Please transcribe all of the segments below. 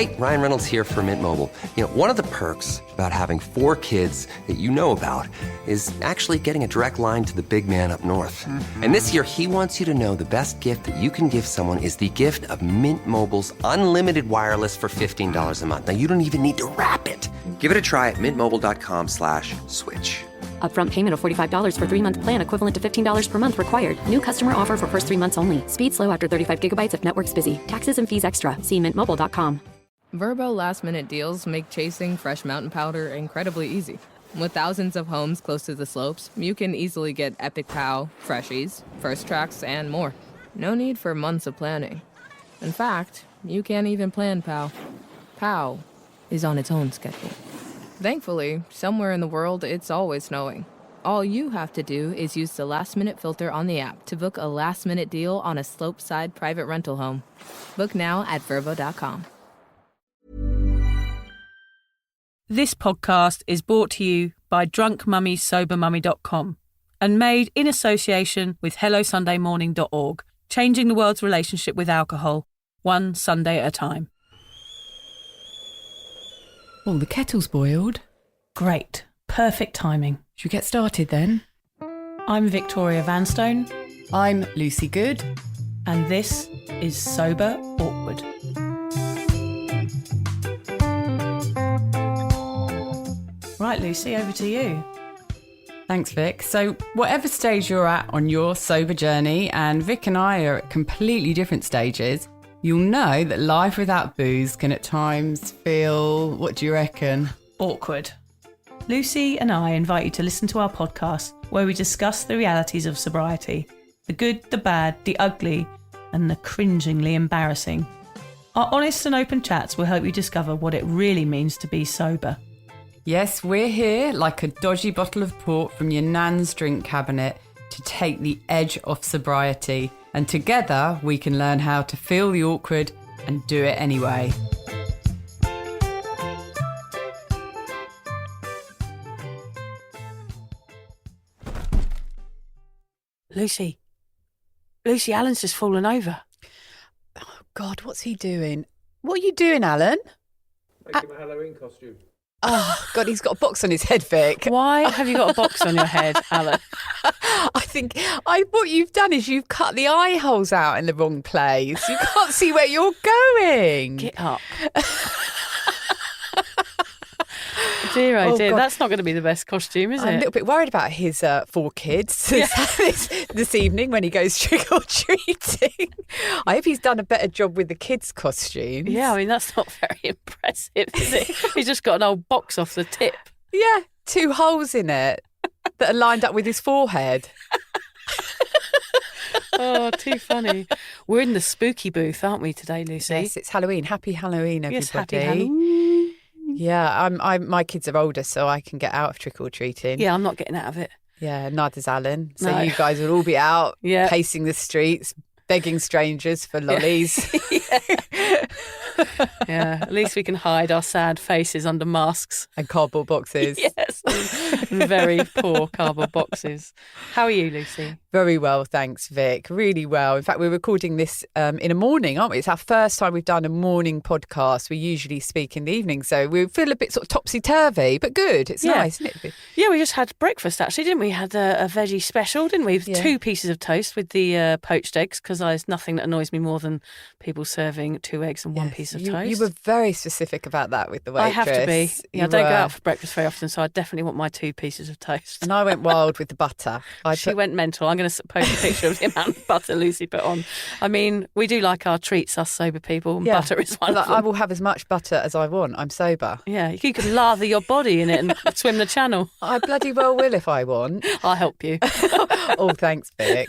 Hey, Ryan Reynolds here for Mint Mobile. You know, one of the perks about having 4 kids that you know about is actually getting a direct line to the big man up north. And this year, he wants you to know the best gift that you can give someone is the gift of Mint Mobile's unlimited wireless for $15 a month. Now, you don't even need to wrap it. Give it a try at mintmobile.com/switch. Upfront payment of $45 for 3-month plan equivalent to $15 per month required. New customer offer for first 3 months only. Speed slow after 35 gigabytes if network's busy. Taxes and fees extra. See mintmobile.com. Vrbo last-minute deals make chasing fresh mountain powder incredibly easy. With thousands of homes close to the slopes, you can easily get Epic Pow, Freshies, First Tracks, and more. No need for months of planning. In fact, you can't even plan Pow. Pow is on its own schedule. Thankfully, somewhere in the world, it's always snowing. All you have to do is use the last-minute filter on the app to book a last-minute deal on a slopeside private rental home. Book now at Vrbo.com. This podcast is brought to you by drunkmummysobermummy.com and made in association with HelloSundayMorning.org, changing the world's relationship with alcohol, one Sunday at a time. Oh, the kettle's boiled. Great. Perfect timing. Should we get started then? I'm Victoria Vanstone. I'm Lucy Good. And this is Sober Awkward. Right, Lucy, over to you. Thanks, Vic. So whatever stage you're at on your sober journey, and Vic and I are at completely different stages, you'll know that life without booze can at times feel, what do you reckon? Awkward. Lucy and I invite you to listen to our podcast where we discuss the realities of sobriety, the good, the bad, the ugly, and the cringingly embarrassing. Our honest and open chats will help you discover what it really means to be sober. Yes, we're here like a dodgy bottle of port from your nan's drink cabinet to take the edge off sobriety. And together we can learn how to feel the awkward and do it anyway. Lucy, Alan's just fallen over. Oh, God, what's he doing? What are you doing, Alan? Making a Halloween costume. Oh, God, he's got a box on his head, Vic. Why have you got a box on your head, Alan? I think what you've done is you've cut the eye holes out in the wrong place. You can't see where you're going. Get up. Dear, oh dear, God. That's not going to be the best costume, is it? I'm a little bit worried about his 4 kids this evening when he goes trick-or-treating. I hope he's done a better job with the kids' costumes. Yeah, I mean, that's not very impressive, is it? He's just got an old box off the tip. Yeah, 2 holes in it that are lined up with his forehead. Oh, too funny. We're in the spooky booth, aren't we, today, Lucy? Yes, it's Halloween. Happy Halloween, everybody. Yes, happy Halloween. Yeah, my kids are older, so I can get out of trick-or-treating. Yeah, I'm not getting out of it. Yeah, neither's Alan. So No. you guys will all be out, Yeah. pacing the streets, begging strangers for lollies. Yeah, at least we can hide our sad faces under masks. And cardboard boxes. Yes, and very poor cardboard boxes. How are you, Lucy? Very well, thanks, Vic. Really well. In fact, we're recording this in a morning, aren't we? It's our first time we've done a morning podcast. We usually speak in the evening, so we feel a bit sort of topsy-turvy, but good. It's nice, isn't it? Yeah, we just had breakfast, actually, didn't we? Had a veggie special, didn't we? Yeah. 2 pieces of toast with the poached eggs, because there's nothing that annoys me more than people serving 2 eggs and 1 piece of toast. You were very specific about that with the waitress. I have to be. Yeah, I don't go out for breakfast very often, so I definitely want my 2 pieces of toast. And I went wild with the butter. She went mental. I'm going to post a picture of the amount of butter Lucy put on. I mean, we do like our treats, us sober people, and butter is one of them. I will have as much butter as I want. I'm sober. Yeah, you can lather your body in it and swim the channel. I bloody well will if I want. I'll help you. Oh, thanks, Vic.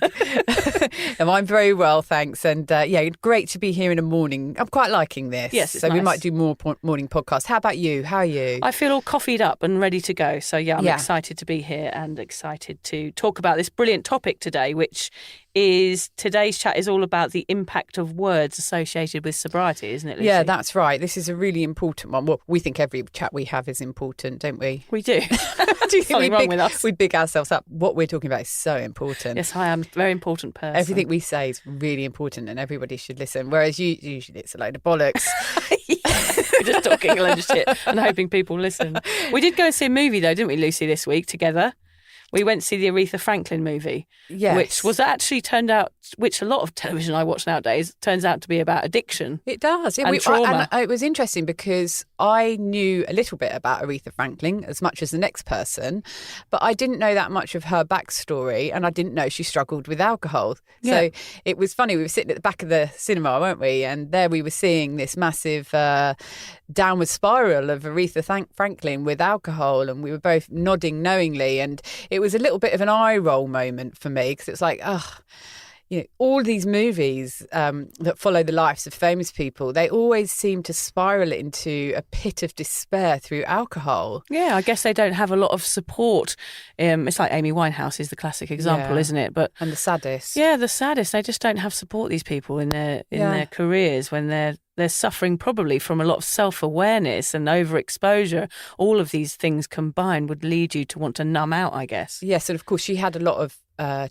I'm very well, thanks. And great to be here in the morning. I'm quite liking this. Yes, it's so we nice. might do more morning podcasts. How about you? How are you? I feel all coffeed up and ready to go. So, I'm excited to be here and excited to talk about this brilliant topic today, which is today's chat is all about the impact of words associated with sobriety, isn't it, Lucy? Yeah, that's right. This is a really important one. Well, we think every chat we have is important, don't we? We do. Do you think wrong with us? We big ourselves up. What we're talking about is so important. Yes, I am a very important person. Everything we say is really important and everybody should listen. Whereas usually it's a load of bollocks. We're just talking a load of shit and hoping people listen. We did go and see a movie though, didn't we, Lucy, this week together? We went to see the Aretha Franklin movie, Yes. which was actually which a lot of television I watch nowadays turns out to be about addiction. It does. And trauma. And it was interesting because I knew a little bit about Aretha Franklin as much as the next person, but I didn't know that much of her backstory, and I didn't know she struggled with alcohol. Yeah. So it was funny. We were sitting at the back of the cinema, weren't we? And there we were seeing this massive downward spiral of Aretha Franklin with alcohol, and we were both nodding knowingly. And it was a little bit of an eye roll moment for me because it's like, all these movies that follow the lives of famous people, they always seem to spiral into a pit of despair through alcohol. Yeah, I guess they don't have a lot of support. It's like Amy Winehouse is the classic example, isn't it? And the saddest. Yeah, the saddest. They just don't have support, these people, in their careers when they're suffering probably from a lot of self-awareness and overexposure. All of these things combined would lead you to want to numb out, I guess. Yes, and of course she had a lot of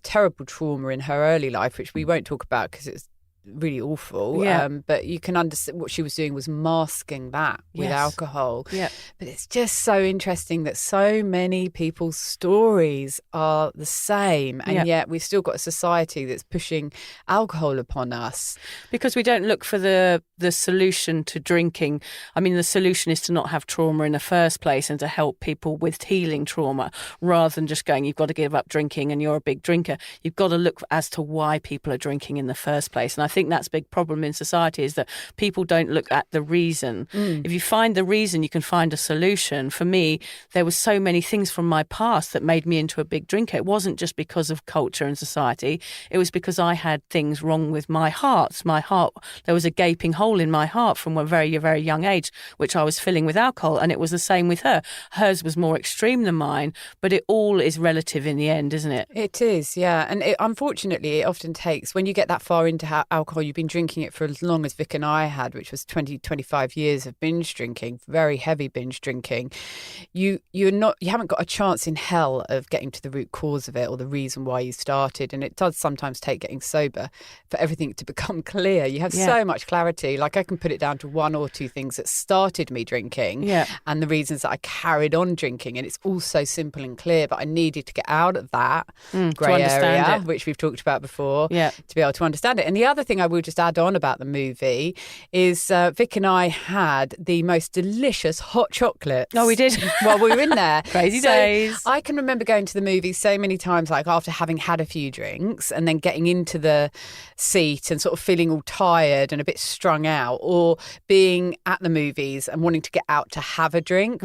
terrible trauma in her early life, which we won't talk about because it's really awful. Yeah. But you can understand what she was doing was masking that with alcohol. Yeah. But it's just so interesting that so many people's stories are the same, and yet we've still got a society that's pushing alcohol upon us. Because we don't look for the solution to drinking. I mean, the solution is to not have trauma in the first place and to help people with healing trauma, rather than just going, you've got to give up drinking and you're a big drinker. You've got to look as to why people are drinking in the first place. And I think that's a big problem in society, is that people don't look at the reason. If you find the reason, you can find a solution. For me, there were so many things from my past that made me into a big drinker. It wasn't just because of culture and society. It was because I had things wrong with my heart. There was a gaping hole in my heart from a very, very young age, which I was filling with alcohol. And it was the same with her. Hers was more extreme than mine, but it all is relative in the end, isn't it? It is, yeah. And unfortunately, it often takes, when you get that far into alcohol, you've been drinking it for as long as Vic and I had, which was 25 years of binge drinking, very heavy binge drinking. You haven't got a chance in hell of getting to the root cause of it or the reason why you started. And it does sometimes take getting sober for everything to become clear. You have so much clarity. Like, I can put it down to one or two things that started me drinking and the reasons that I carried on drinking. And it's all so simple and clear, but I needed to get out of that grey area, which we've talked about before, to be able to understand it. And the other thing I will just add on about the movie is Vic and I had the most delicious hot chocolates. Oh, we did. While we were in there. Crazy days. I can remember going to the movie so many times, like after having had a few drinks and then getting into the seat and sort of feeling all tired and a bit strung out, or being at the movies and wanting to get out to have a drink.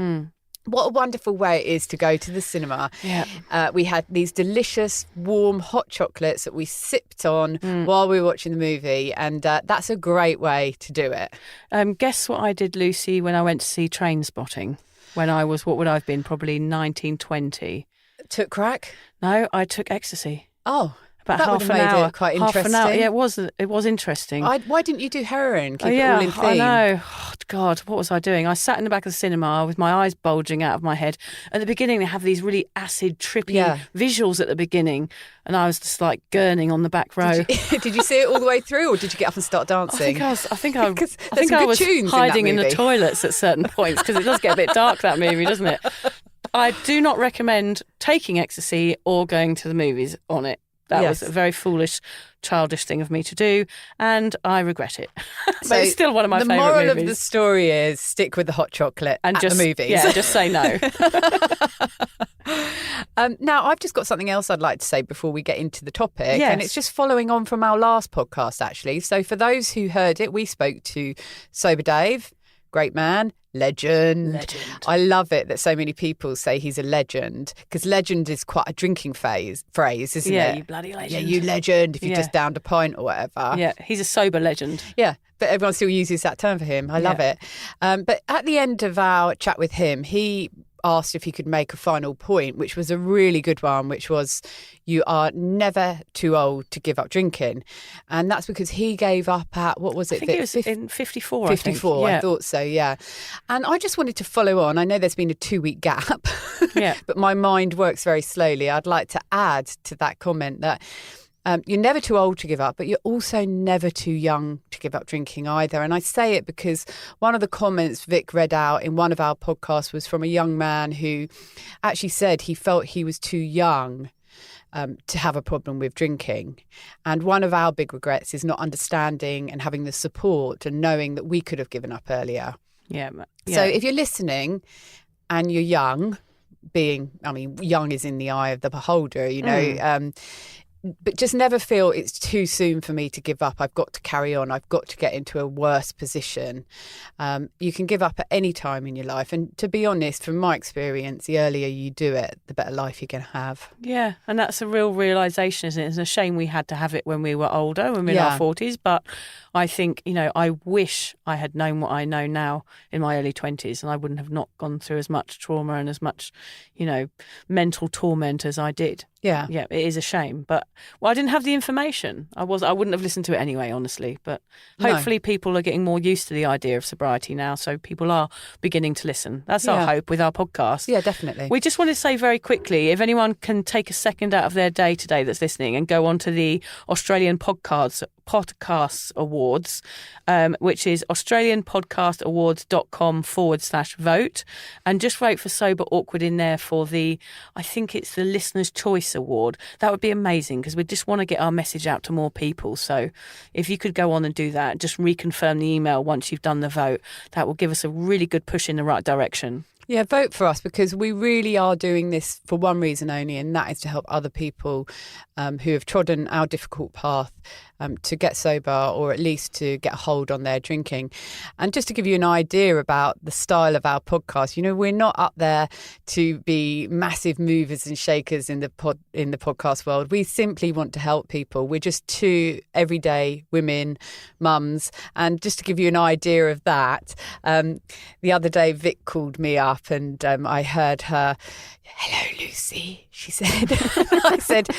What a wonderful way it is to go to the cinema. Yeah. We had these delicious, warm, hot chocolates that we sipped on while we were watching the movie. And that's a great way to do it. Guess what I did, Lucy, when I went to see Train Spotting? When I was, what would I have been, probably 19, 20. Took crack? No, I took ecstasy. Oh, about that half would an have made hour. it quite Half interesting. an hour. Yeah, it was interesting. Why didn't you do heroin? Keep it yeah, all in theme. I know. Oh, God, what was I doing? I sat in the back of the cinema with my eyes bulging out of my head. At the beginning, they have these really acid, trippy visuals at the beginning, and I was just like gurning on the back row. Did you see it all the way through, or did you get up and start dancing? I think I was tunes hiding in the movie. toilets at certain points, because it does get a bit dark, that movie, doesn't it? I do not recommend taking ecstasy or going to the movies on it. That was a very foolish, childish thing of me to do, and I regret it. But it's still one of my favourite movies. The moral of the story is stick with the hot chocolate and just, the movies. Yeah, just say no. Now, I've just got something else I'd like to say before we get into the topic, Yes. and it's just following on from our last podcast, actually. So for those who heard it, we spoke to Sober Dave, great man, legend. I love it that so many people say he's a legend, because legend is quite a drinking phrase, isn't it? Yeah, you bloody legend. Yeah, you legend if you just downed a pint or whatever. Yeah, he's a sober legend. Yeah, but everyone still uses that term for him. I love it. But at the end of our chat with him, he asked if he could make a final point, which was a really good one, which was, you are never too old to give up drinking. And that's because he gave up at, what was it? I think it was in 54, 54, I thought so, yeah. And I just wanted to follow on. I know there's been a 2-week gap, but my mind works very slowly. I'd like to add to that comment that You're never too old to give up, but you're also never too young to give up drinking either. And I say it because one of the comments Vic read out in one of our podcasts was from a young man who actually said he felt he was too young to have a problem with drinking. And one of our big regrets is not understanding and having the support and knowing that we could have given up earlier. Yeah. So if you're listening and you're young, young is in the eye of the beholder, but just never feel it's too soon for me to give up. I've got to carry on. I've got to get into a worse position. You can give up at any time in your life. And to be honest, from my experience, the earlier you do it, the better life you're going to have. Yeah, and that's a real realisation, isn't it? It's a shame we had to have it when we were older, when we were in our 40s. But I think, I wish I had known what I know now in my early 20s, and I wouldn't have not gone through as much trauma and as much, mental torment as I did. Yeah. Yeah, it is a shame. But I didn't have the information. I wouldn't have listened to it anyway, honestly. But hopefully people are getting more used to the idea of sobriety now, so people are beginning to listen. That's our hope with our podcast. Yeah, definitely. We just want to say very quickly, if anyone can take a second out of their day today that's listening and go on to the Australian Podcasts Awards, which is australianpodcastawards.com/vote, and just vote for Sober Awkward in there for I think it's the Listener's Choice Award. That would be amazing because we just want to get our message out to more people. So if you could go on and do that, just reconfirm the email once you've done the vote, that will give us a really good push in the right direction. Yeah, vote for us because we really are doing this for one reason only, and that is to help other people who have trodden our difficult path to get sober or at least to get a hold on their drinking. And just to give you an idea about the style of our podcast, we're not up there to be massive movers and shakers in the podcast world. We simply want to help people. We're just two everyday women, mums. And just to give you an idea of that, the other day Vic called me up and I heard her, "Hello, Lucy," she said. I said,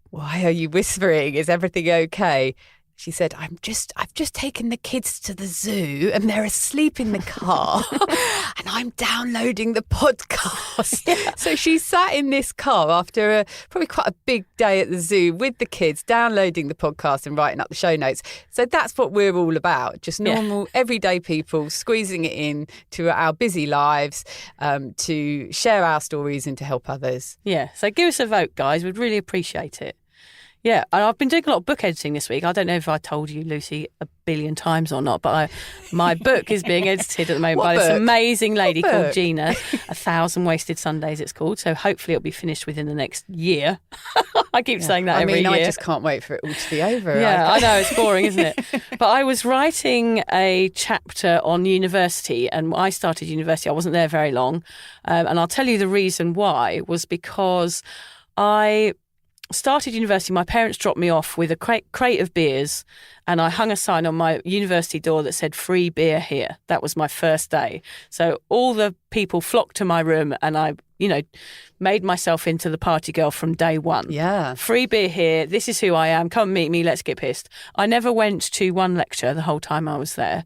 "Why are you whispering? Is everything okay?" She said, I've just taken the kids to the zoo and they're asleep in the car and I'm downloading the podcast." Yeah. So she sat in this car after probably quite a big day at the zoo with the kids, downloading the podcast and writing up the show notes. So that's what we're all about. Just normal, everyday people squeezing it in to our busy lives to share our stories and to help others. Yeah. So give us a vote, guys. We'd really appreciate it. Yeah, and I've been doing a lot of book editing this week. I don't know if I told you, Lucy, a billion times or not, but my book is being edited at the moment by this amazing lady called Gina. 1,000 Wasted Sundays, it's called. So hopefully it'll be finished within the next year. I keep saying that every year. I just can't wait for it all to be over. Yeah, I know, it's boring, isn't it? But I was writing a chapter on university, and I started university. I wasn't there very long. And I'll tell you the reason why was because I started university. My parents dropped me off with a crate of beers, and I hung a sign on my university door that said "free beer here." That was my first day. So all the people flocked to my room, and I, made myself into the party girl from day one. Yeah. Free beer here. This is who I am. Come meet me. Let's get pissed. I never went to one lecture the whole time I was there.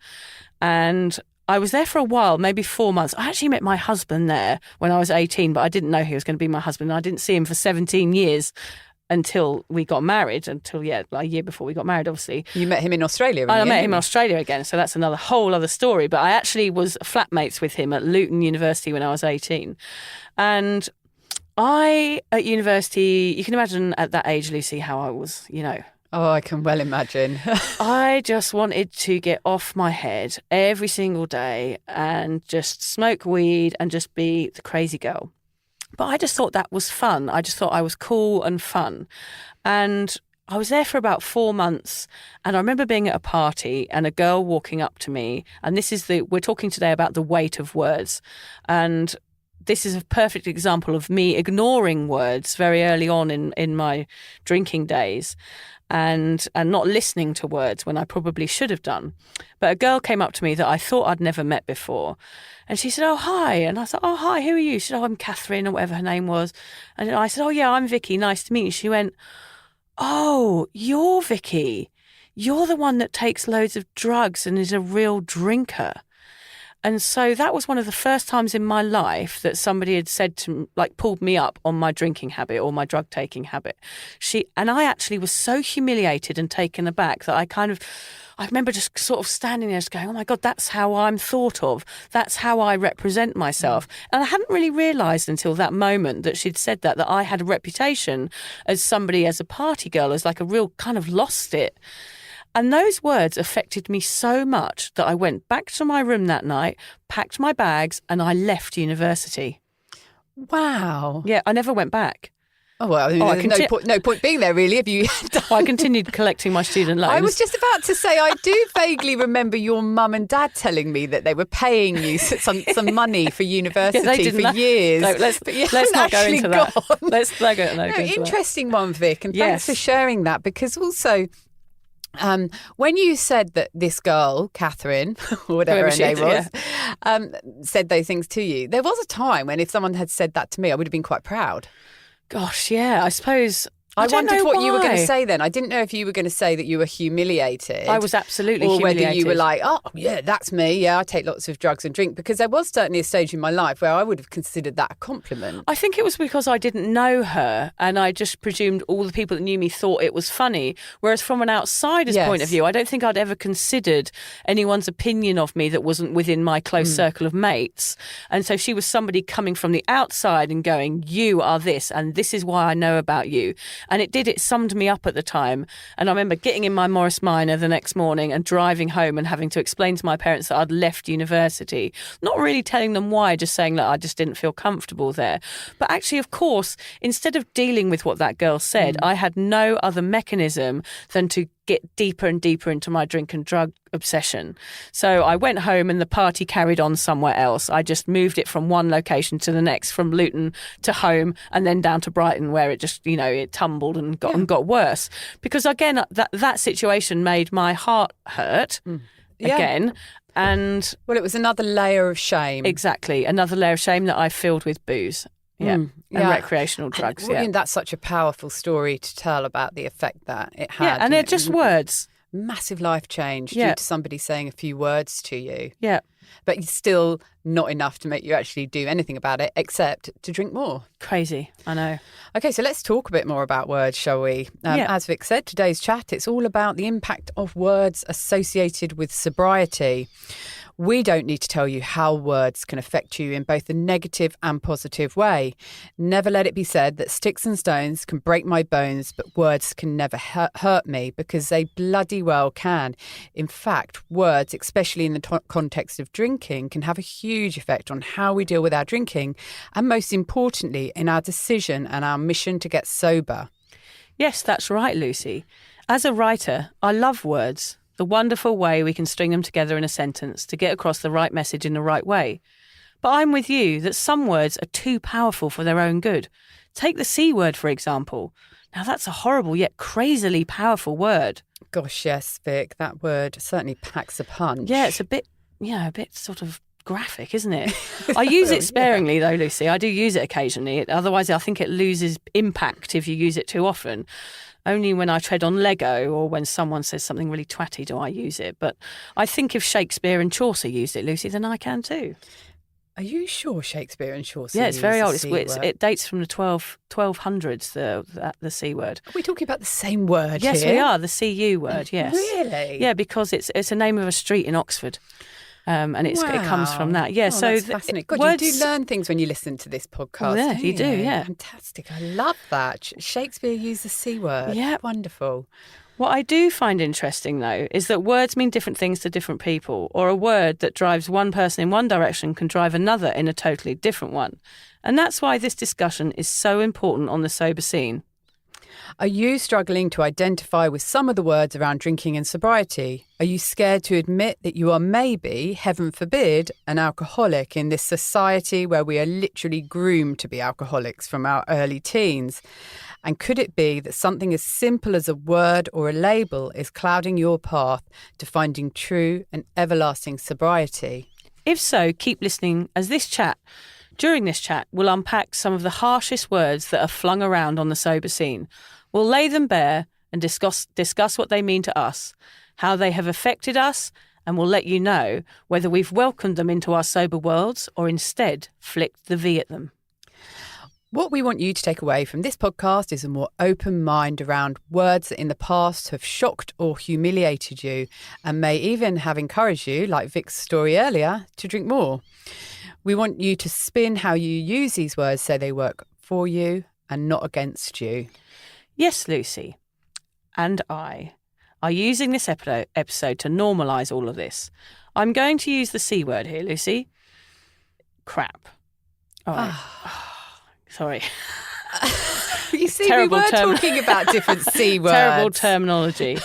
And I was there for a while, maybe 4 months. I actually met my husband there when I was 18, but I didn't know he was going to be my husband. I didn't see him for 17 years. Until we got married, a year before we got married, obviously. You met him in Australia? I met him in Australia again, so that's another whole other story. But I actually was flatmates with him at Luton University when I was 18. And at university, you can imagine at that age, Lucy, how I was, Oh, I can well imagine. I just wanted to get off my head every single day and just smoke weed and just be the crazy girl. But I just thought that was fun. I just thought I was cool and fun. And I was there for about 4 months. And I remember being at a party and a girl walking up to me. And we're talking today about the weight of words. And this is a perfect example of me ignoring words very early on in my drinking days. And not listening to words when I probably should have done. But a girl came up to me that I thought I'd never met before. And she said, "Oh, hi." And I said, "Oh, hi, who are you?" She said, "Oh, I'm Catherine," or whatever her name was. And I said, "Oh, yeah, I'm Vicky. Nice to meet you." She went, "Oh, you're Vicky. You're the one that takes loads of drugs and is a real drinker." And so that was one of the first times in my life that somebody had said to, like, pulled me up on my drinking habit or my drug taking habit. And I actually was so humiliated and taken aback that I remember just sort of standing there just going, oh my God, that's how I'm thought of. That's how I represent myself. And I hadn't really realised until that moment that she'd said that I had a reputation as somebody, as a party girl, as like a real kind of lost it. And those words affected me so much that I went back to my room that night, packed my bags, and I left university. Wow. Yeah, I never went back. Oh, well, I mean, there's no point being there, really, have you? I continued collecting my student loans. I was just about to say, I do vaguely remember your mum and dad telling me that they were paying you some money for university for years. No, let's not go into that. Let's not go into that. Interesting one, Vic, and thanks for sharing that, because also... when you said that this girl, Catherine, or whatever her name was, said those things to you, there was a time when if someone had said that to me, I would have been quite proud. Gosh, yeah, I suppose... I wondered what you were going to say then. I didn't know if you were going to say that you were humiliated. I was absolutely Or humiliated. whether you were like, oh, yeah, that's me. Yeah, I take lots of drugs and drink. Because there was certainly a stage in my life where I would have considered that a compliment. I think it was because I didn't know her and I just presumed all the people that knew me thought it was funny. Whereas from an outsider's point of view, I don't think I'd ever considered anyone's opinion of me that wasn't within my close circle of mates. And so she was somebody coming from the outside and going, you are this and this is why I know about you. And it summed me up at the time. And I remember getting in my Morris Minor the next morning and driving home and having to explain to my parents that I'd left university, not really telling them why, just saying that I just didn't feel comfortable there. But actually, of course, instead of dealing with what that girl said, I had no other mechanism than to get deeper and deeper into my drink and drug obsession. So I went home and the party carried on somewhere else. I just moved it from one location to the next, from Luton to home and then down to Brighton, where it just, it tumbled and got worse. Because again, that situation made my heart hurt again. And well, it was another layer of shame. Exactly. Another layer of shame that I filled with booze. And recreational drugs. And that's such a powerful story to tell about the effect that it had. Yeah, and they're just words. Massive life change due to somebody saying a few words to you. Yeah. But still not enough to make you actually do anything about it except to drink more. Crazy, I know. Okay, so let's talk a bit more about words, shall we? As Vic said, today's chat, it's all about the impact of words associated with sobriety. We don't need to tell you how words can affect you in both a negative and positive way. Never let it be said that sticks and stones can break my bones, but words can never hurt me, because they bloody well can. In fact, words, especially in the context of drinking, can have a huge effect on how we deal with our drinking and, most importantly, in our decision and our mission to get sober. Yes, that's right, Lucy. As a writer, I love words. The wonderful way we can string them together in a sentence to get across the right message in the right way. But I'm with you that some words are too powerful for their own good. Take the C word, for example. Now, that's a horrible yet crazily powerful word. Gosh, yes, Vic, that word certainly packs a punch. Yeah, it's a bit sort of graphic, isn't it? I use it sparingly, though, Lucy. I do use it occasionally. Otherwise, I think it loses impact if you use it too often. Only when I tread on Lego or when someone says something really twatty do I use it. But I think if Shakespeare and Chaucer used it, Lucy, then I can too. Are you sure Shakespeare and Chaucer? Yeah, it's very old. It dates from the 1200s, the C word. Are we talking about the same word Yes, here? we are, the CU word, yes. Really? Yeah, because it's a name of a street in Oxford. And it comes from that. Yeah, so that's fascinating. God, you do learn things when you listen to this podcast. Yeah, you do, yeah. Fantastic. I love that. Shakespeare used the C word. Yeah. Wonderful. What I do find interesting, though, is that words mean different things to different people, or a word that drives one person in one direction can drive another in a totally different one. And that's why this discussion is so important on the sober scene. Are you struggling to identify with some of the words around drinking and sobriety? Are you scared to admit that you are maybe, heaven forbid, an alcoholic in this society where we are literally groomed to be alcoholics from our early teens? And could it be that something as simple as a word or a label is clouding your path to finding true and everlasting sobriety? If so, keep listening, as during this chat, we'll unpack some of the harshest words that are flung around on the sober scene. We'll lay them bare and discuss what they mean to us, how they have affected us, and we'll let you know whether we've welcomed them into our sober worlds or instead flicked the V at them. What we want you to take away from this podcast is a more open mind around words that in the past have shocked or humiliated you and may even have encouraged you, like Vic's story earlier, to drink more. We want you to spin how you use these words so they work for you and not against you. Yes, Lucy and I are using this episode to normalise all of this. I'm going to use the C word here, Lucy. Crap. All right. Sorry. You see, Terrible we were talking about different C words. Terrible terminology.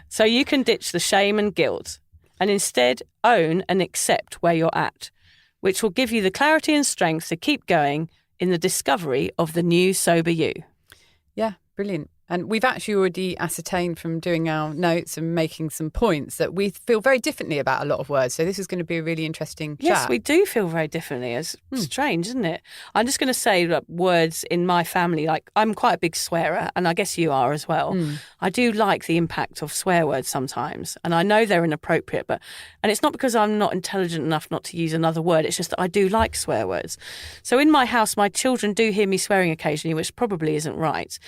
So you can ditch the shame and guilt and instead own and accept where you're at, which will give you the clarity and strength to keep going in the discovery of the new sober you. Yeah, brilliant. And we've actually already ascertained from doing our notes and making some points that we feel very differently about a lot of words. So this is going to be a really interesting chat. Yes, we do feel very differently. It's strange, isn't it? I'm just going to say that words in my family, like I'm quite a big swearer, and I guess you are as well. I do like the impact of swear words sometimes, and I know they're inappropriate, and it's not because I'm not intelligent enough not to use another word. It's just that I do like swear words. So in my house, my children do hear me swearing occasionally, which probably isn't right.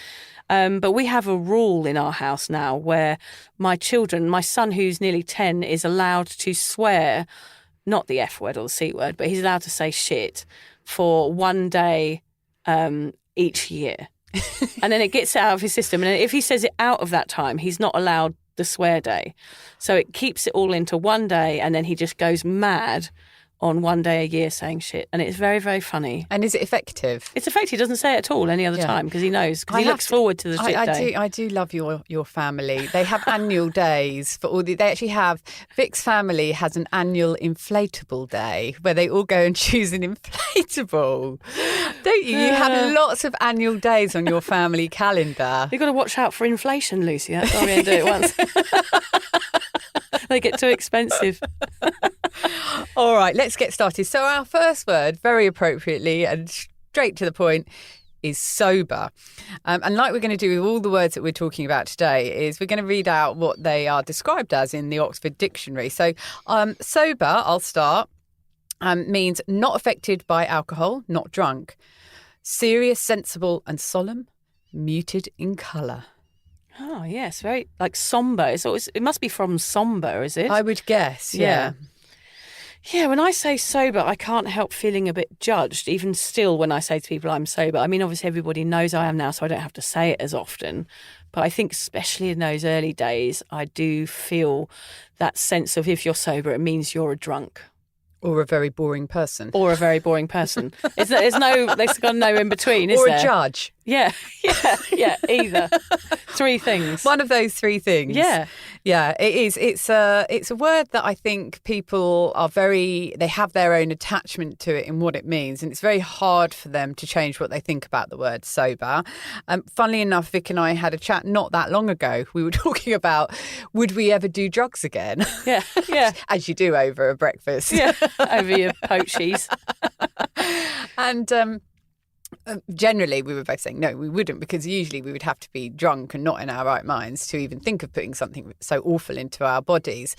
But we have a rule in our house now where my son who's nearly 10 is allowed to swear, not the F word or the C word, but he's allowed to say shit for one day each year. And then it gets out of his system. And if he says it out of that time, he's not allowed the swear day. So it keeps it all into one day and then he just goes mad on one day a year saying shit. And it's very, very funny. And is it effective? It's effective. He doesn't say it at all any other time because he knows, because he looks forward to the shit day. I do love your family. They have annual days for all they actually have. Vic's family has an annual inflatable day where they all go and choose an inflatable. Don't you? You have lots of annual days on your family calendar. You've got to watch out for inflation, Lucy. That's why we didn't do it once. They get too expensive. All right, let's get started. So our first word, very appropriately and straight to the point, is sober. And like we're going to do with all the words that we're talking about today, is we're going to read out what they are described as in the Oxford Dictionary. So sober, I'll start, means not affected by alcohol, not drunk. Serious, sensible and solemn, muted in colour. Oh, yes, very, like sombre. It must be from sombre, is it? I would guess, yeah. Yeah, when I say sober, I can't help feeling a bit judged, even still when I say to people I'm sober. I mean, obviously everybody knows I am now, so I don't have to say it as often. But I think especially in those early days, I do feel that sense of if you're sober, it means you're a drunk. Or a very boring person. There's got no in between, is there? there? Or a judge. Yeah, either. Three things. One of those three things. Yeah. Yeah, it is. It's a word that I think people they have their own attachment to it in what it means. And it's very hard for them to change what they think about the word sober. Funnily enough, Vic and I had a chat not that long ago. We were talking about, would we ever do drugs again? Yeah. As you do over a breakfast. Yeah, over your poachies. And generally we were both saying no, we wouldn't, because usually we would have to be drunk and not in our right minds to even think of putting something so awful into our bodies.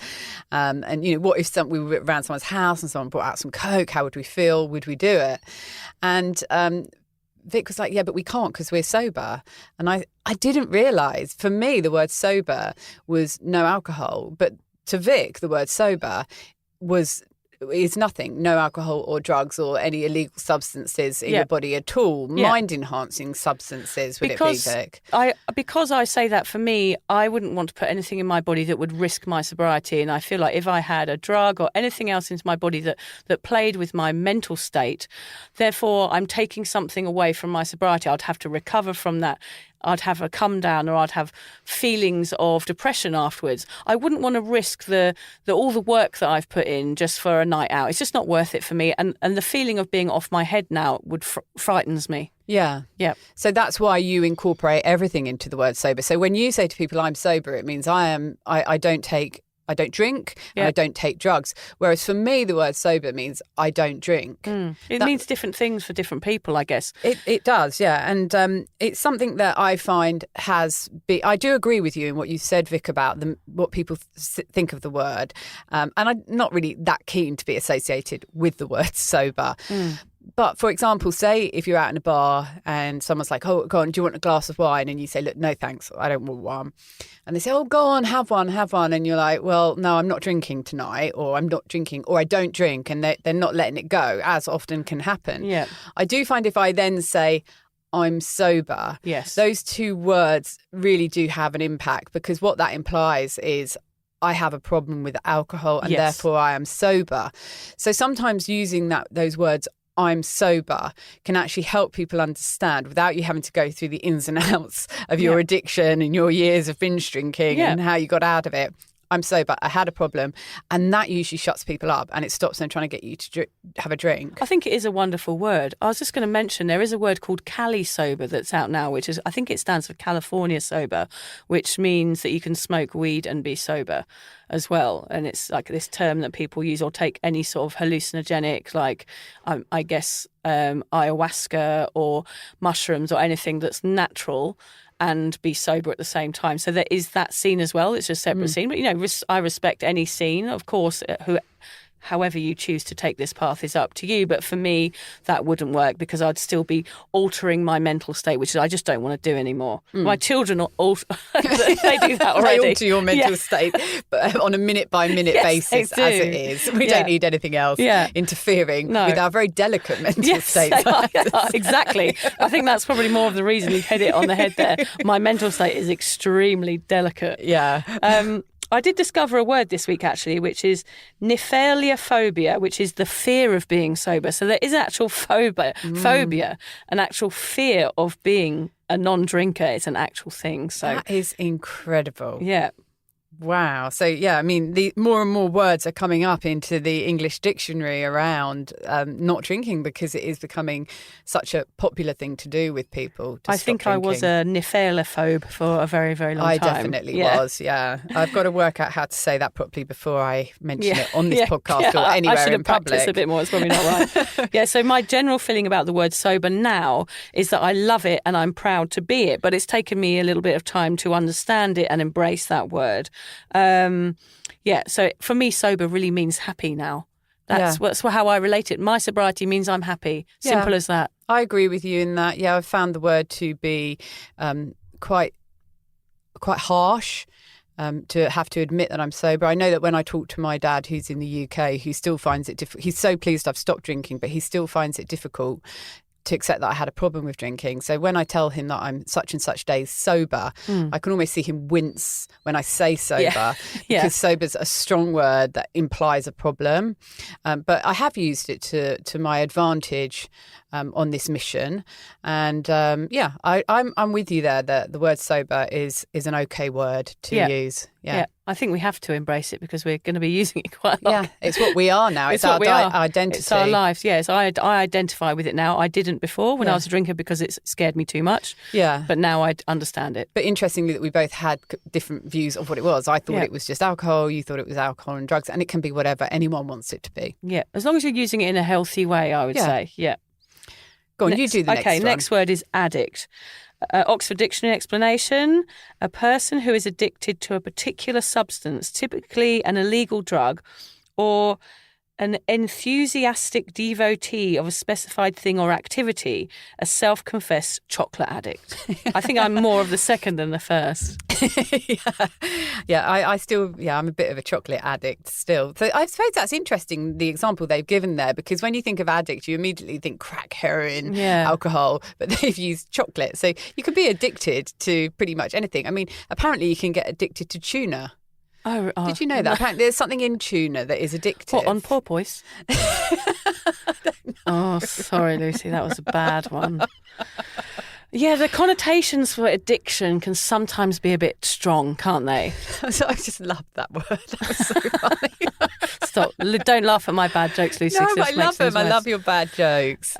And what if we were around someone's house and someone brought out some coke? How would we feel? Would we do it? And Vic was like, yeah, but we can't because we're sober. And I didn't realise, for me, the word sober was no alcohol, but to Vic, the word sober is nothing, no alcohol or drugs or any illegal substances in your body at all. Mind-enhancing substances, would it be, Vic? Because I say that, for me, I wouldn't want to put anything in my body that would risk my sobriety. And I feel like if I had a drug or anything else into my body that played with my mental state, therefore I'm taking something away from my sobriety. I'd have to recover from that. I'd have a come down, or I'd have feelings of depression afterwards. I wouldn't want to risk all the work that I've put in just for a night out. It's just not worth it for me. And the feeling of being off my head now frightens me. Yeah. So that's why you incorporate everything into the word sober. So when you say to people, I'm sober, it means I don't take I don't drink and Yeah. I don't take drugs. Whereas for me, the word sober means I don't drink. It means different things for different people, I guess. It does, yeah. And it's something that I find has been... I do agree with you in what you said, Vic, about what people think of the word. And I'm not really that keen to be associated with the word sober. But for example, say if you're out in a bar and someone's like, oh, go on, do you want a glass of wine? And you say, look, no, thanks, I don't want one. And they say, oh, go on, have one. And you're like, well, no, I'm not drinking tonight, or I'm not drinking, or I don't drink. And they're not letting it go, as often can happen. Yeah. I do find if I then say, I'm sober, Yes. those two words really do have an impact, because what that implies is I have a problem with alcohol and Yes. therefore I am sober. So sometimes using those words, I'm sober, can actually help people understand without you having to go through the ins and outs of your addiction and your years of binge drinking and how you got out of it. I'm sober, I had a problem. And that usually shuts people up and it stops them trying to get you to have a drink. I think it is a wonderful word. I was just going to mention there is a word called Cali sober that's out now, which is, I think it stands for California sober, which means that you can smoke weed and be sober as well. And it's like this term that people use, or take any sort of hallucinogenic, like I guess ayahuasca or mushrooms or anything that's natural, and be sober at the same time. So there is that scene as well. It's a separate scene. But, I respect any scene. Of course, however you choose to take this path is up to you. But for me, that wouldn't work, because I'd still be altering my mental state, which I just don't want to do anymore. My children, they do that already. They alter your mental state, but on a minute-by-minute basis, they as do. it is. We don't need anything else interfering with our very delicate mental states. Exactly. I think that's probably more of the reason you've hit it on the head there. My mental state is extremely delicate. Yeah. I did discover a word this week, actually, which is nephaliophobia, which is the fear of being sober. So there is actual phobia, an actual fear of being a non-drinker. It's an actual thing. So That is incredible. yeah. Wow. So, yeah, I mean, the more and more words are coming up into the English dictionary around not drinking, because it is becoming such a popular thing to do with people. I think I was a nephalophobe for a very, very long I time. definitely was, yeah. I've got to work out how to say that properly before I mention it on this podcast or anywhere I should in have practiced public. a bit more. It's probably not right. So my general feeling about the word sober now is that I love it and I'm proud to be it, but it's taken me a little bit of time to understand it and embrace that word. So for me, sober really means happy now. That's how I relate it. My sobriety means I'm happy. Simple as that. I agree with you in that. Yeah, I've found the word to be quite harsh. To have to admit that I'm sober. I know that when I talk to my dad, who's in the UK, who still finds it difficult. He's so pleased I've stopped drinking, but he still finds it difficult to accept that I had a problem with drinking. So when I tell him that I'm such and such days sober, I can almost see him wince when I say sober, because sober's a strong word that implies a problem. But I have used it to my advantage on this mission. And I'm with you there. The word sober is an okay word to use. Yeah. I think we have to embrace it, because we're going to be using it quite a lot. Yeah, it's what we are now. It's our identity. It's our lives, yes. I identify with it now. I didn't before when I was a drinker, because it scared me too much. Yeah. But now I understand it. But interestingly that we both had different views of what it was. I thought it was just alcohol. You thought it was alcohol and drugs. And it can be whatever anyone wants it to be. Yeah. As long as you're using it in a healthy way, I would say. Yeah. Go on, you do the next one. Okay, next word is addict. Oxford Dictionary explanation: a person who is addicted to a particular substance, typically an illegal drug, or an enthusiastic devotee of a specified thing or activity, a self-confessed chocolate addict. I think I'm more of the second than the first. I still, I'm a bit of a chocolate addict still. So I suppose that's interesting, the example they've given there, because when you think of addict, you immediately think crack, heroin, alcohol, but they've used chocolate. So you can be addicted to pretty much anything. I mean, apparently you can get addicted to tuna. Oh, did you know that? No. Apparently there's something in tuna that is addictive. What, on porpoise? Oh, sorry, Lucy, that was a bad one. Yeah, the connotations for addiction can sometimes be a bit strong, can't they? So I just loved that word. That was so funny. Stop. Don't laugh at my bad jokes, Lucy. No, but I love them. I love your bad jokes.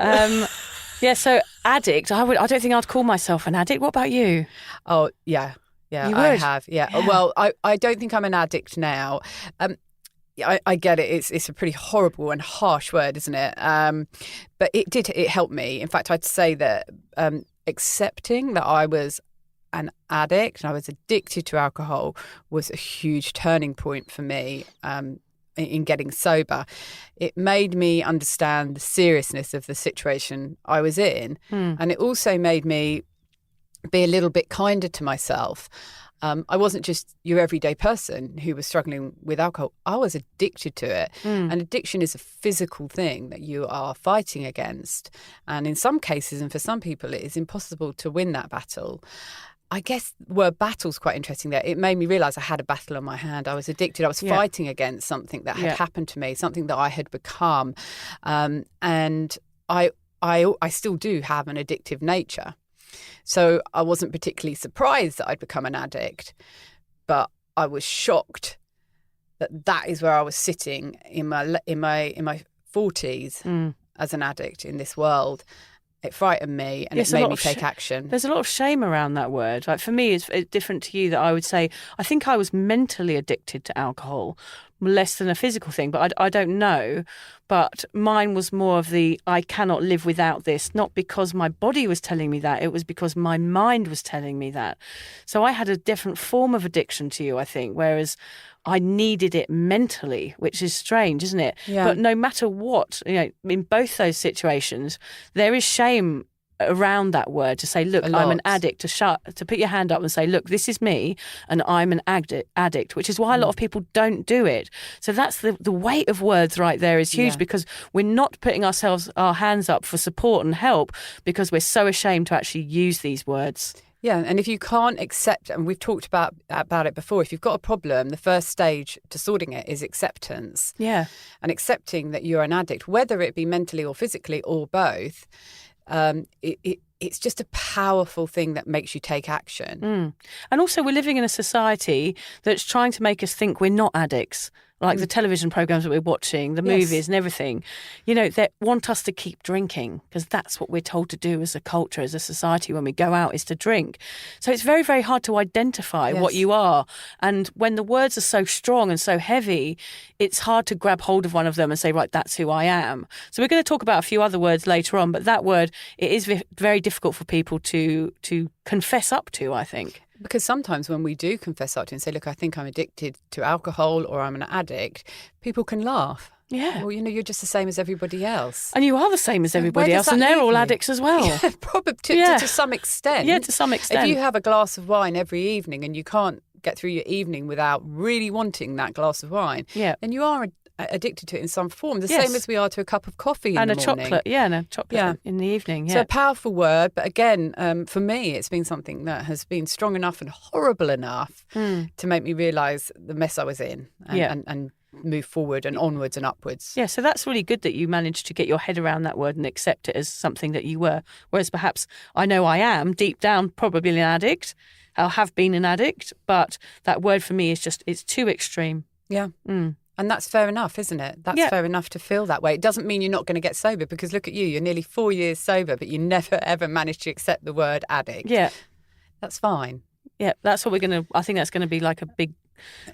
So addict, I don't think I'd call myself an addict. What about you? Oh, yeah. Yeah, You I would? have. Yeah. Yeah. Well, I don't think I'm an addict now. I get it. It's a pretty horrible and harsh word, isn't it? But it helped me. In fact, I'd say that accepting that I was an addict and I was addicted to alcohol was a huge turning point for me in getting sober. It made me understand the seriousness of the situation I was in. And it also made me be a little bit kinder to myself. I wasn't just your everyday person who was struggling with alcohol. I was addicted to it. And addiction is a physical thing that you are fighting against. And in some cases, and for some people, it is impossible to win that battle. I guess the word battle's quite interesting there. It made me realise I had a battle on my hand. I was addicted. I was fighting against something that had happened to me, something that I had become. And I still do have an addictive nature. So I wasn't particularly surprised that I'd become an addict, but I was shocked that is where I was sitting in my 40s as an addict in this world. It frightened me and it made me take action. There's a lot of shame around that word. Like for me, it's different to you that I would say, I think I was mentally addicted to alcohol, less than a physical thing, but I don't know. But mine was more of the, I cannot live without this, not because my body was telling me that, it was because my mind was telling me that. So I had a different form of addiction to you, I think, whereas I needed it mentally, which is strange, isn't it? Yeah. But no matter what, in both those situations, there is shame around that word to say, look, I'm an addict, to put your hand up and say, look, this is me and I'm an addict, which is why a lot of people don't do it. So that's the weight of words right there is huge because we're not putting our hands up for support and help because we're so ashamed to actually use these words. Yeah, and if you can't accept, and we've talked about it before, if you've got a problem, the first stage to sorting it is acceptance. Yeah. And accepting that you're an addict, whether it be mentally or physically or both, it's just a powerful thing that makes you take action. And also we're living in a society that's trying to make us think we're not addicts. Like the television programs that we're watching, the movies and everything, they want us to keep drinking because that's what we're told to do as a culture, as a society when we go out is to drink. So it's very, very hard to identify what you are. And when the words are so strong and so heavy, it's hard to grab hold of one of them and say, right, that's who I am. So we're going to talk about a few other words later on, but that word, it is very difficult for people to confess up to, I think. Because sometimes when we do confess up to and say, look, I think I'm addicted to alcohol or I'm an addict, people can laugh. Yeah. Well, you're just the same as everybody else. And you are the same as everybody else, and they're all addicts as well. Yeah, probably to some extent. Yeah, to some extent. If you have a glass of wine every evening and you can't get through your evening without really wanting that glass of wine, then you are addicted to it in some form, the same as we are to a cup of coffee in the morning. And a chocolate in the evening. Yeah. So a powerful word, but again, for me, it's been something that has been strong enough and horrible enough to make me realise the mess I was in and move forward and onwards and upwards. Yeah, so that's really good that you managed to get your head around that word and accept it as something that you were. Whereas perhaps I know I am deep down probably an addict. I have been an addict, but that word for me is it's too extreme. Yeah. And that's fair enough, isn't it? That's fair enough to feel that way. It doesn't mean you're not going to get sober because look at you, you're nearly 4 years sober, but you never, ever managed to accept the word addict. Yeah. That's fine. Yeah, that's what I think that's going to be like a big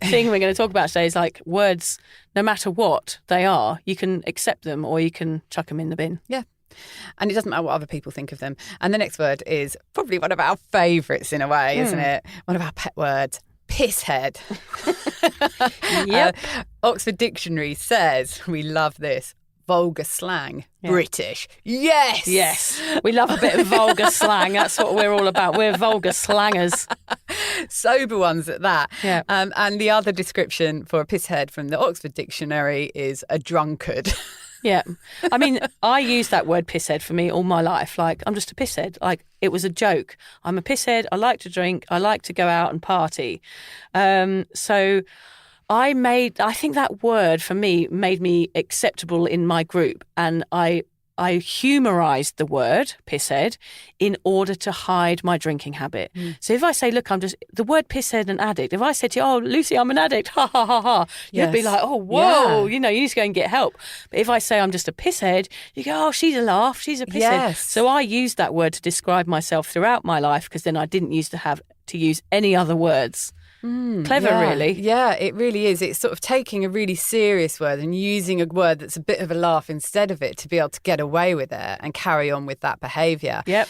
thing we're going to talk about today is like words, no matter what they are, you can accept them or you can chuck them in the bin. Yeah. And it doesn't matter what other people think of them. And the next word is probably one of our favourites in a way, isn't it? One of our pet words. Pisshead. Yep. Oxford Dictionary says, we love this, vulgar slang, British. Yes! Yes. We love a bit of vulgar slang. That's what we're all about. We're vulgar slangers. Sober ones at that. Yeah. And the other description for a pisshead from the Oxford Dictionary is a drunkard. Yeah. I mean, I use that word pisshead for me all my life. Like, I'm just a pisshead. Like, it was a joke. I'm a pisshead. I like to drink. I like to go out and party. So I think that word for me made me acceptable in my group. And I I humorised the word pisshead in order to hide my drinking habit. So if I say, look, I'm just the word pisshead and addict. If I said to you, oh, Lucy, I'm an addict, ha ha ha ha, you'd be like, oh, whoa, you need to go and get help. But if I say I'm just a pisshead, you go, oh, she's a laugh, she's a pisshead. Yes. So I used that word to describe myself throughout my life, because then I didn't used to have to use any other words. Clever, really. Yeah, it really is. It's sort of taking a really serious word and using a word that's a bit of a laugh instead of it to be able to get away with it and carry on with that behaviour. Yep.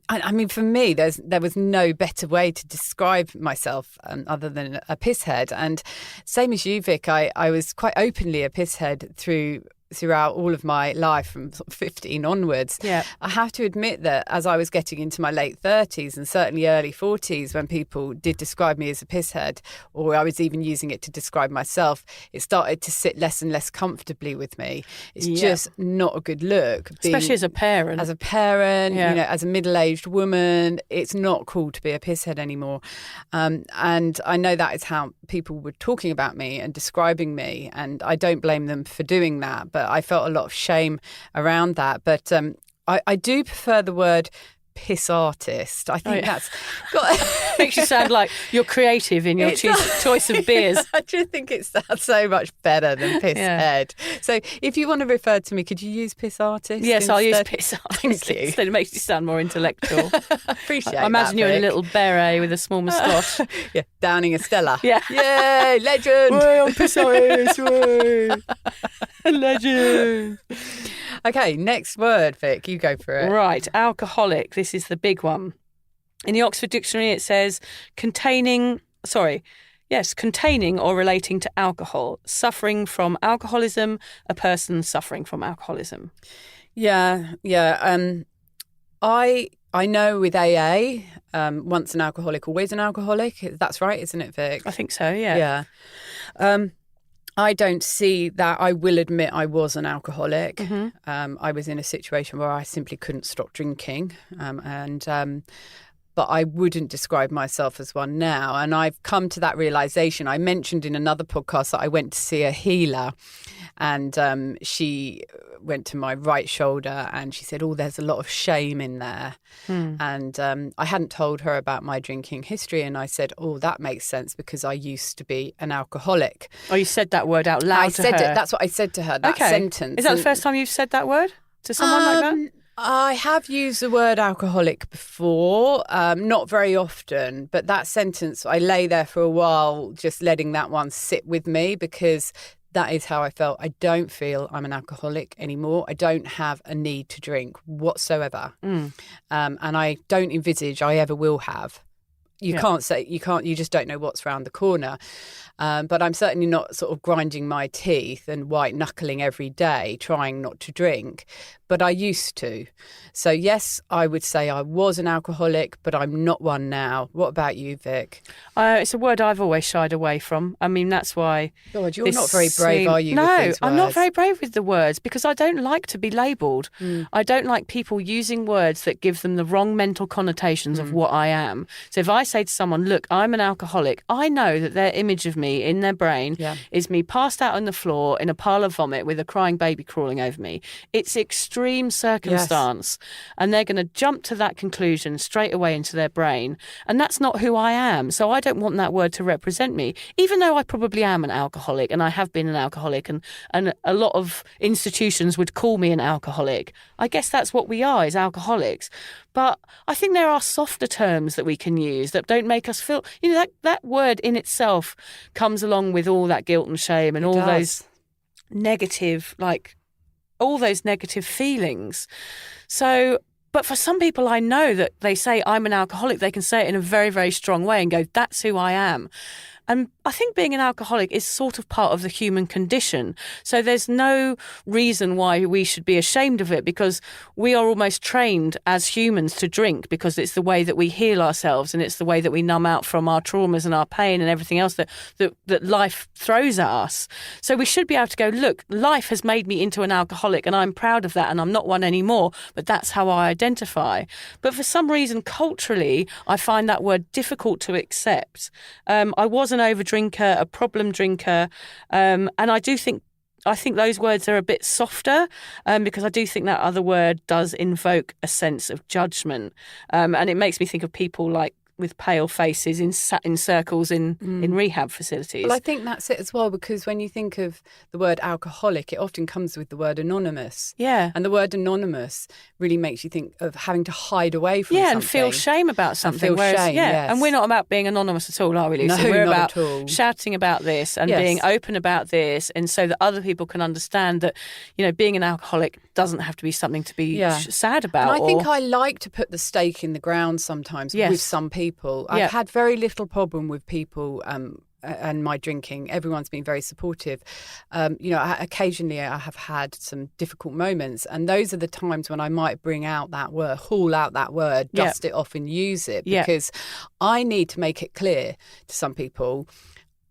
I mean, for me, there was no better way to describe myself other than a pisshead. And same as you, Vic, I was quite openly a pisshead throughout all of my life from sort of 15 onwards. Yeah. I have to admit that as I was getting into my late 30s and certainly early 40s, when people did describe me as a pisshead, or I was even using it to describe myself, it started to sit less and less comfortably with me. It's just not a good look. Especially as a parent. As a parent, as a middle-aged woman, it's not cool to be a pisshead anymore. And I know that is how people were talking about me and describing me, and I don't blame them for doing that, but I felt a lot of shame around that. But I do prefer the word piss artist. I think that's makes you sound like you're creative in your choice of beers. I just think it sounds so much better than piss head. So if you want to refer to me, could you use piss artist? Yes, instead? I'll use piss artist. Thank you. Instead, it makes you sound more intellectual. Appreciate I imagine that, you're in a Vic. little beret with a small moustache. Yeah, downing a Stella. Yeah. Yay, legend. Way, I'm piss artist. Way. Legend. Okay, next word, Vic. You go for it. Right, alcoholic. This is the big one. In the Oxford Dictionary, it says containing or relating to alcohol, suffering from alcoholism, a person suffering from alcoholism. Yeah. I know with AA, once an alcoholic, always an alcoholic. That's right, isn't it, Vic? I think so, yeah. Yeah. I don't see that. I will admit I was an alcoholic. Mm-hmm. I was in a situation where I simply couldn't stop drinking. But I wouldn't describe myself as one now. And I've come to that realisation. I mentioned in another podcast that I went to see a healer, and she went to my right shoulder and she said, oh, there's a lot of shame in there. And I hadn't told her about my drinking history. And I said, oh, that makes sense because I used to be an alcoholic. Oh, you said that word out loud I to said her. it. That's what I said to her, that sentence. Is that the first time you've said that word to someone like that? I have used the word alcoholic before, not very often, but that sentence, I lay there for a while just letting that one sit with me because that is how I felt. I don't feel I'm an alcoholic anymore. I don't have a need to drink whatsoever. And I don't envisage I ever will have. You just don't know what's around the corner. But I'm certainly not sort of grinding my teeth and white knuckling every day, trying not to drink. But I used to. So yes, I would say I was an alcoholic, but I'm not one now. What about you, Vic? It's a word I've always shied away from. I mean, that's why... God, you're not very brave, are you? No, with these I'm not words? very brave with the words because I don't like to be labelled. I don't like people using words that give them the wrong mental connotations of what I am. So if I say to someone, look, I'm an alcoholic, I know that their image of me in their brain is me passed out on the floor in a pile of vomit with a crying baby crawling over me. It's extreme circumstance. And they're going to jump to that conclusion straight away into their brain. And that's not who I am. So I don't want that word to represent me, even though I probably am an alcoholic and I have been an alcoholic and a lot of institutions would call me an alcoholic. I guess that's what we are, is alcoholics. But I think there are softer terms that we can use that don't make us feel, that word in itself comes along with all that guilt and shame and those negative, all those negative feelings. So, but for some people I know that they say I'm an alcoholic, they can say it in a very, very strong way and go, that's who I am. And I think being an alcoholic is sort of part of the human condition. So there's no reason why we should be ashamed of it because we are almost trained as humans to drink because it's the way that we heal ourselves and it's the way that we numb out from our traumas and our pain and everything else that life throws at us. So we should be able to go, look, life has made me into an alcoholic and I'm proud of that and I'm not one anymore, but that's how I identify. But for some reason, culturally, I find that word difficult to accept. I was an overdrinker, a problem drinker, and I do think I think those words are a bit softer because I do think that other word does invoke a sense of judgment. And it makes me think of people like with pale faces in circles in rehab facilities. Well, I think that's it as well, because when you think of the word alcoholic, it often comes with the word anonymous. Yeah. And the word anonymous really makes you think of having to hide away from something. And feel shame about something. And feel shame, yes. And we're not about being anonymous at all, are we, Lucy? No, we're not about at all. shouting about this and being open about this, and so that other people can understand that, being an alcoholic doesn't have to be something to be sad about. And I think I like to put the stake in the ground sometimes with some people. I've had very little problem with people and my drinking. Everyone's been very supportive. Occasionally I have had some difficult moments, and those are the times when I might bring out that word, haul out that word, dust it off and use it, because I need to make it clear to some people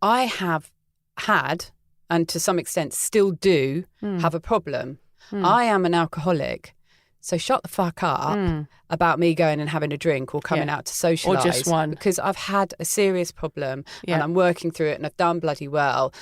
I have had, and to some extent still do, have a problem. I am an alcoholic. So shut the fuck up about me going and having a drink or coming out to socialise. Or just one. Because I've had a serious problem and I'm working through it and I've done bloody well.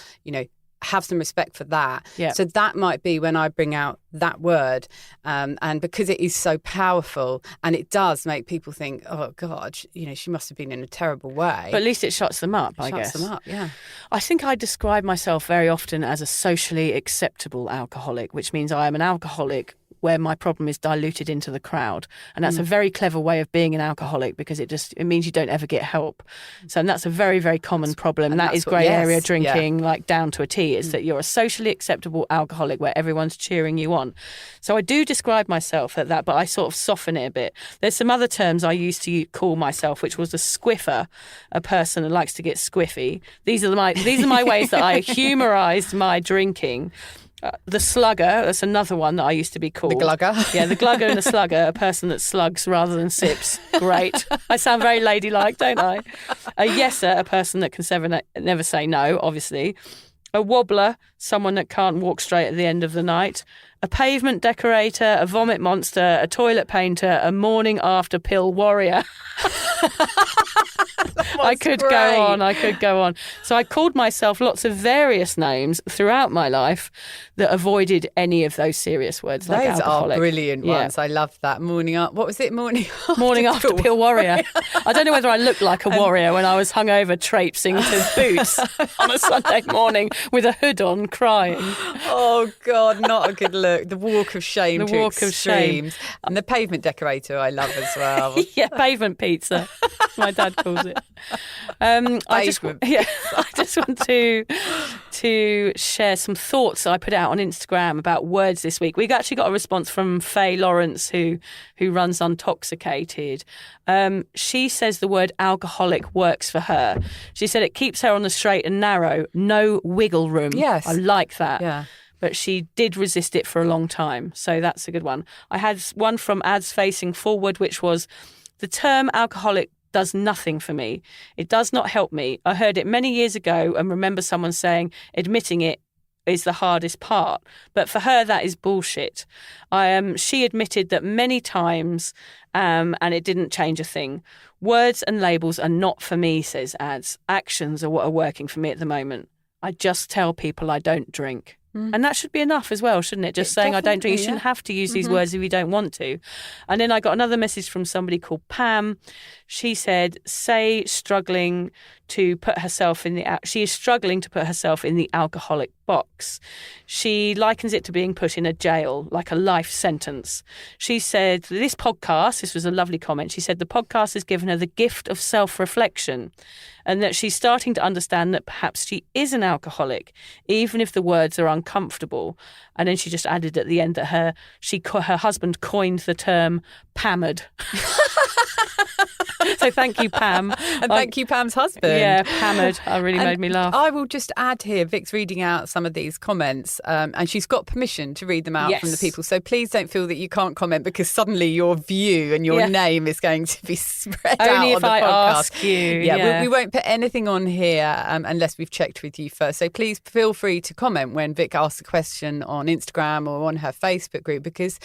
Have some respect for that. Yeah. So that might be when I bring out that word. And because it is so powerful and it does make people think, oh, God, she must have been in a terrible way. But at least it shuts them up, I guess. Shuts them up, yeah. I think I describe myself very often as a socially acceptable alcoholic, which means I am an alcoholic where my problem is diluted into the crowd. And that's a very clever way of being an alcoholic, because it means you don't ever get help. So and that's a very, very common problem. And that is grey area drinking, like down to a T, is that you're a socially acceptable alcoholic where everyone's cheering you on. So I do describe myself at that, but I sort of soften it a bit. There's some other terms I used to call myself, which was a squiffer, a person who likes to get squiffy. These are my ways that I humorised my drinking. The slugger, that's another one that I used to be called. The glugger. Yeah, the glugger and the slugger, a person that slugs rather than sips. Great. I sound very ladylike, don't I? A yesser, a person that can never say no, obviously. A wobbler, someone that can't walk straight at the end of the night. A pavement decorator, a vomit monster, a toilet painter, a morning after pill warrior. I could go on. So I called myself lots of various names throughout my life that avoided any of those serious words like alcoholic. Are brilliant ones. I love that. What was it? Morning after pill warrior. I don't know whether I looked like a warrior when I was hungover traipsing to Boots on a Sunday morning with a hood on crying. Oh, God, not a good look. The walk of shame to extremes. And the pavement decorator I love as well. Yeah, pavement pizza, my dad calls it. I just want to share some thoughts I put out on Instagram about words this week. We've actually got a response from Faye Lawrence, who runs Untoxicated. She says the word alcoholic works for her. She said it keeps her on the straight and narrow, no wiggle room. Yes. I like that. Yeah. But she did resist it for a long time. So that's a good one. I had one from Ads Facing Forward, which was, the term alcoholic does nothing for me. It does not help me. I heard it many years ago and remember someone saying admitting it is the hardest part. But for her, that is bullshit. She admitted that many times and it didn't change a thing. Words and labels are not for me, says Ads. Actions are what are working for me at the moment. I just tell people I don't drink. And that should be enough as well, shouldn't it? Just saying I don't drink. You shouldn't have to use these words if you don't want to. And then I got another message from somebody called Pam. She said, she is struggling to put herself in the alcoholic box. She likens it to being put in a jail, like a life sentence. She said, this was a lovely comment. She said the podcast has given her the gift of self-reflection, and that she's starting to understand that perhaps she is an alcoholic, even if the words are uncomfortable. And then she just added at the end that her husband coined the term "pammered." So thank you, Pam. And thank you, Pam's husband. Yeah, hammered. Really made me laugh. I will just add here, Vic's reading out some of these comments, and she's got permission to read them out from the people. So please don't feel that you can't comment, because suddenly your view and your name is going to be spread out on the podcast. Only if I ask you. Yeah. We won't put anything on here unless we've checked with you first. So please feel free to comment when Vic asks a question on Instagram or on her Facebook group, because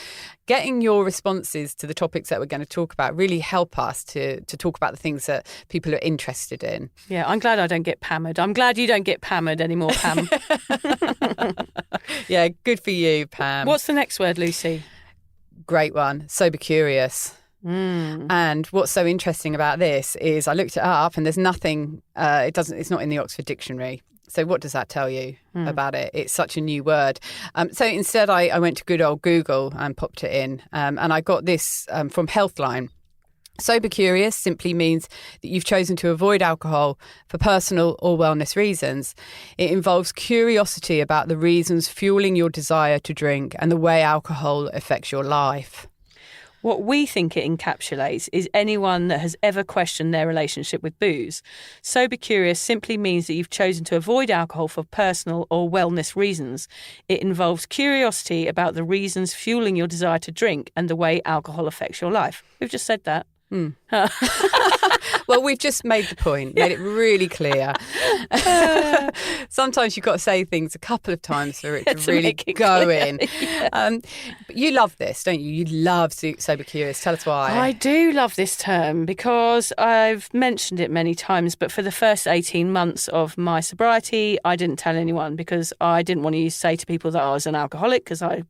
getting your responses to the topics that we're going to talk about really help us to talk about the things that people are interested in. Yeah, I'm glad I don't get pammered. I'm glad you don't get pammered anymore, Pam. Yeah, good for you, Pam. What's the next word, Lucy? Great one. Sober curious. And what's so interesting about this is I looked it up and there's nothing, it's not in the Oxford Dictionary. So what does that tell you about it? It's such a new word. So instead I went to good old Google and popped it in. And I got this from Healthline. Sober curious simply means that you've chosen to avoid alcohol for personal or wellness reasons. It involves curiosity about the reasons fueling your desire to drink and the way alcohol affects your life. What we think it encapsulates is anyone that has ever questioned their relationship with booze. Sober curious simply means that you've chosen to avoid alcohol for personal or wellness reasons. It involves curiosity about the reasons fueling your desire to drink and the way alcohol affects your life. We've just said that. Well, we've just made the point, made it really clear. Sometimes you've got to say things a couple of times for it to really go in. But you love this, don't you? You love Sober Curious. Tell us why. I do love this term because I've mentioned it many times, but for the first 18 months of my sobriety, I didn't tell anyone because I didn't want to say to people that I was an alcoholic because I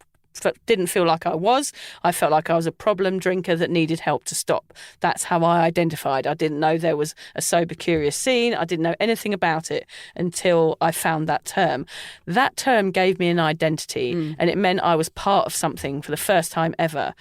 didn't feel like I was. I felt like I was a problem drinker that needed help to stop. That's how I identified. I didn't know there was a sober curious scene. I didn't know anything about it until I found that term. That term gave me an identity and it meant I was part of something for the first time ever.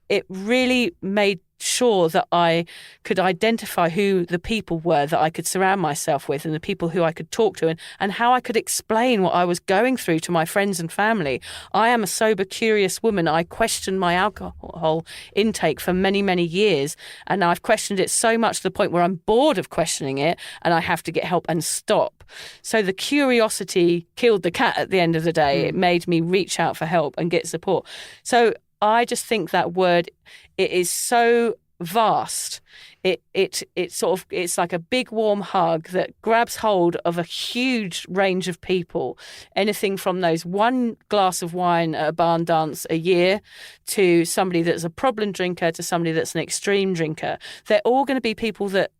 It really made sure that I could identify who the people were that I could surround myself with and the people who I could talk to and how I could explain what I was going through to my friends and family. I am a sober, curious woman. I questioned my alcohol intake for many, many years, and I've questioned it so much to the point where I'm bored of questioning it and I have to get help and stop. So the curiosity killed the cat at the end of the day. It made me reach out for help and get support. So I just think that word, it is so vast. It's like a big warm hug that grabs hold of a huge range of people. Anything from those one glass of wine at a barn dance a year to somebody that's a problem drinker to somebody that's an extreme drinker. They're all going to be people that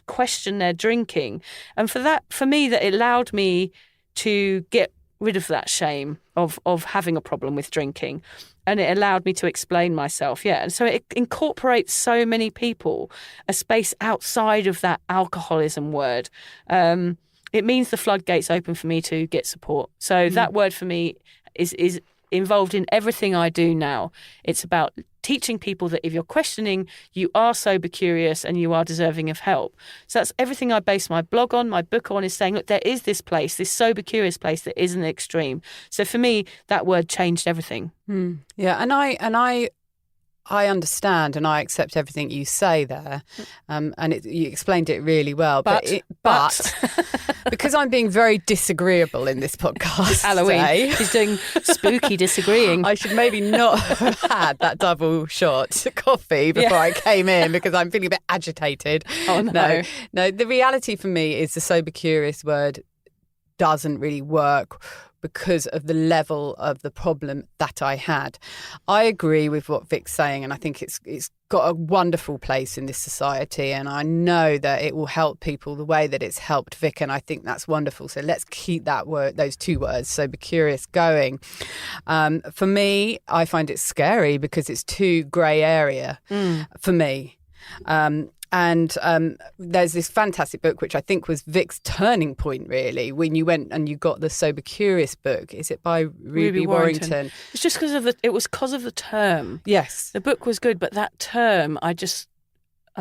question their drinking. And for me, that it allowed me to get rid of that shame of having a problem with drinking. And it allowed me to explain myself. Yeah. And so it incorporates so many people, a space outside of that alcoholism word. It means the floodgates open for me to get support. So that word for me is involved in everything I do now. It's about teaching people that if you're questioning, you are sober curious and you are deserving of help. So that's everything I base my blog on, my book on, is saying, look, there is this place, this sober curious place that isn't extreme. So for me, that word changed everything. Yeah, and I understand and I accept everything you say there, and you explained it really well. But because I'm being very disagreeable in this podcast Halloween, today, she's doing spooky disagreeing. I should maybe not have had that double shot coffee before I came in because I'm feeling a bit agitated. Oh, no. No, the reality for me is the sober curious word doesn't really work because of the level of the problem that I had. I agree with what Vic's saying, and I think it's got a wonderful place in this society, and I know that it will help people the way that it's helped Vic, and I think that's wonderful. So let's keep that word, those two words, sober curious, going. For me, I find it scary because it's too grey area for me. And there's this fantastic book, which I think was Vic's turning point, really, when you went and you got the Sober Curious book. Is it by Ruby Warrington? It's just because of the term. Yes. The book was good, but that term, I'm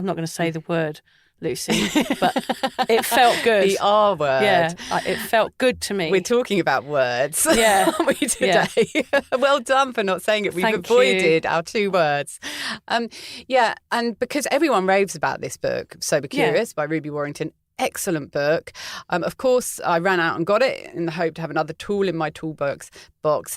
not going to say the word, Lucy, but it felt good. The R word. Yeah, it felt good to me. We're talking about words, yeah, aren't we, today? Yeah. Well done for not saying it. We've avoided our two words. Yeah, and because everyone raves about this book, Sober Curious by Ruby Warrington, excellent book. Of course, I ran out and got it in the hope to have another tool in my toolbox.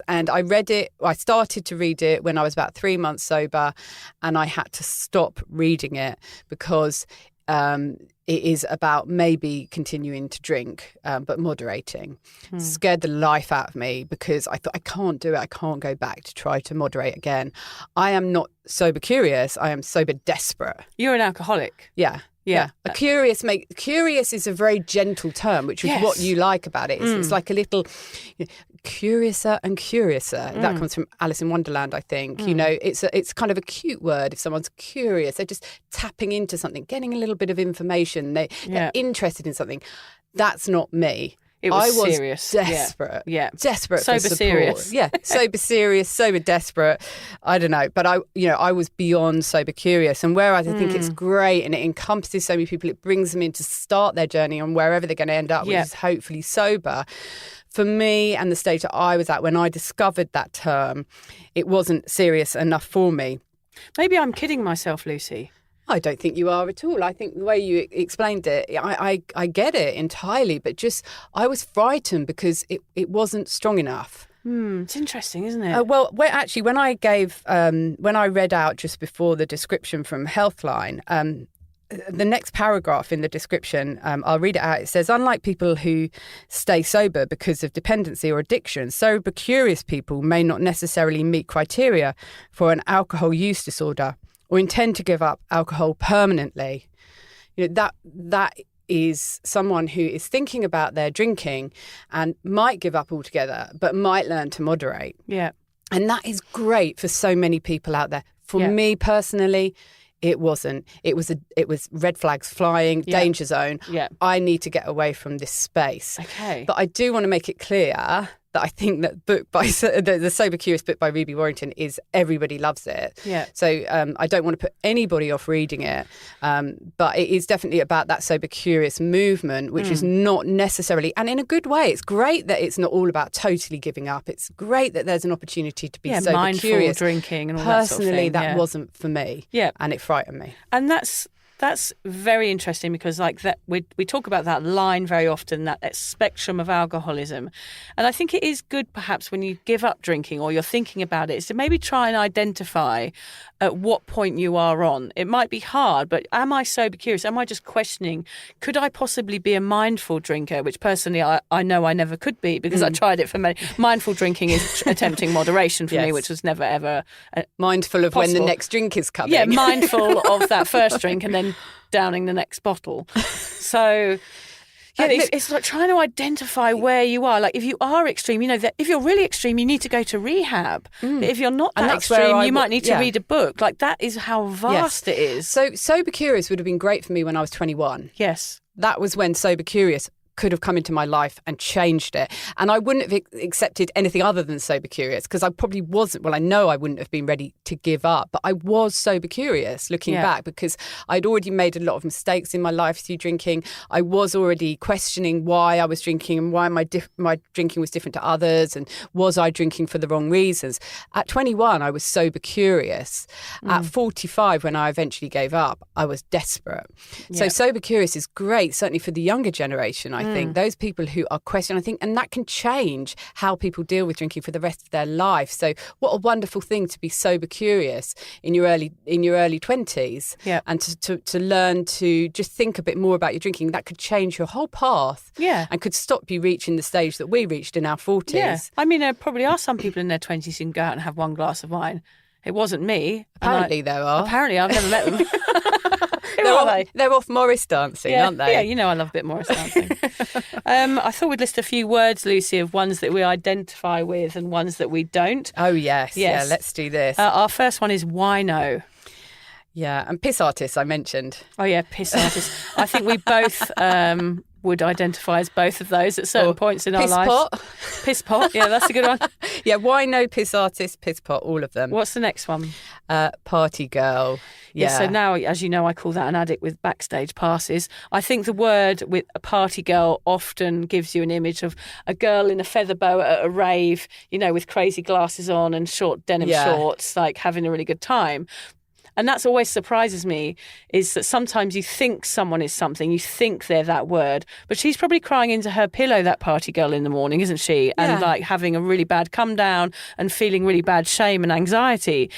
And I read it. I started to read it when I was about 3 months sober, and I had to stop reading it because it is about maybe continuing to drink, but moderating. Scared the life out of me because I thought, I can't do it. I can't go back to try to moderate again. I am not sober curious. I am sober desperate. You're an alcoholic. Yeah. Yeah. Curious is a very gentle term, which is what you like about it. It's like a little curiouser and curiouser. That comes from Alice in Wonderland, I think. It's kind of a cute word. If someone's curious, they're just tapping into something, getting a little bit of information. They're interested in something. That's not me. I was serious. Desperate. Yeah. Desperate sober for support. Serious. Yeah. Sober serious, sober desperate. I don't know. But I was beyond sober curious. And whereas I think it's great and it encompasses so many people, it brings them in to start their journey on wherever they're going to end up, which is hopefully sober. For me and the stage that I was at when I discovered that term, it wasn't serious enough for me. Maybe I'm kidding myself, Lucy. I don't think you are at all. I think the way you explained it, I get it entirely, but just I was frightened because it wasn't strong enough. It's interesting, isn't it? Well, actually, when I read out just before the description from Healthline, the next paragraph in the description, I'll read it out. It says, unlike people who stay sober because of dependency or addiction, sober curious people may not necessarily meet criteria for an alcohol use disorder or intend to give up alcohol permanently. That is someone who is thinking about their drinking and might give up altogether, but might learn to moderate. Yeah. And that is great for so many people out there. For me personally, it wasn't. It was red flags flying, danger zone. Yeah. I need to get away from this space. Okay. But I do want to make it clear that I think that book by the Sober Curious book by Ruby Warrington is everybody loves it. Yeah. So I don't want to put anybody off reading it, but it is definitely about that sober curious movement, which is not necessarily, and in a good way. It's great that it's not all about totally giving up. It's great that there's an opportunity to be sober mindful curious. Drinking and all Personally, that sort of thing. that wasn't for me. Yeah. And it frightened me. And that's very interesting because like that we talk about that line very often, that spectrum of alcoholism. And I think it is good perhaps when you give up drinking or you're thinking about it, is to maybe try and identify at what point you are on. It might be hard, but am I sober curious? Am I just questioning, could I possibly be a mindful drinker? Which personally I know I never could be because I tried it for many. Mindful drinking is attempting moderation for me, which was never ever mindful of possible. when the next drink is coming. Yeah, mindful of that first drink and then downing the next bottle. So it's like trying to identify where you are. Like if you are extreme, that if you're really extreme, you need to go to rehab. But if you're not that extreme, you might need to read a book. Like that is how vast it is. So Sober Curious would have been great for me when I was 21. Yes. That was when Sober Curious could have come into my life and changed it. And I wouldn't have accepted anything other than sober curious because I probably wasn't, I know I wouldn't have been ready to give up, but I was sober curious looking back because I'd already made a lot of mistakes in my life through drinking. I was already questioning why I was drinking and why my drinking was different to others and was I drinking for the wrong reasons. At 21, I was sober curious. At 45, when I eventually gave up, I was desperate. So sober curious is great, certainly for the younger generation, I think. Those people who are questioning, I think, and that can change how people deal with drinking for the rest of their life. So what a wonderful thing to be sober curious in your early 20s and to learn to just think a bit more about your drinking. That could change your whole path and could stop you reaching the stage that we reached in our 40s. Yeah. I mean, there probably are some people in their 20s who can go out and have one glass of wine. It wasn't me. Apparently there are. Apparently, I've never met them. They're off Morris dancing, aren't they? Yeah, I love a bit Morris dancing. I thought we'd list a few words, Lucy, of ones that we identify with and ones that we don't. Oh, yes. Yeah, let's do this. Our first one is wino. Yeah, and piss artists I mentioned. Oh, yeah, piss artists. I think we both would identify as both of those at certain points in our lives. Pot. Piss pot, yeah, that's a good one. Yeah, wino, piss artist, piss pot, all of them. What's the next one? Party girl. Yeah, so now, as you know, I call that an addict with backstage passes. I think the word with a party girl often gives you an image of a girl in a feather boa at a rave, with crazy glasses on and short denim shorts, like having a really good time. And that's always surprises me, is that sometimes you think someone is something, you think they're that word, but she's probably crying into her pillow, that party girl, in the morning, isn't she? And like having a really bad come down and feeling really bad shame and anxiety.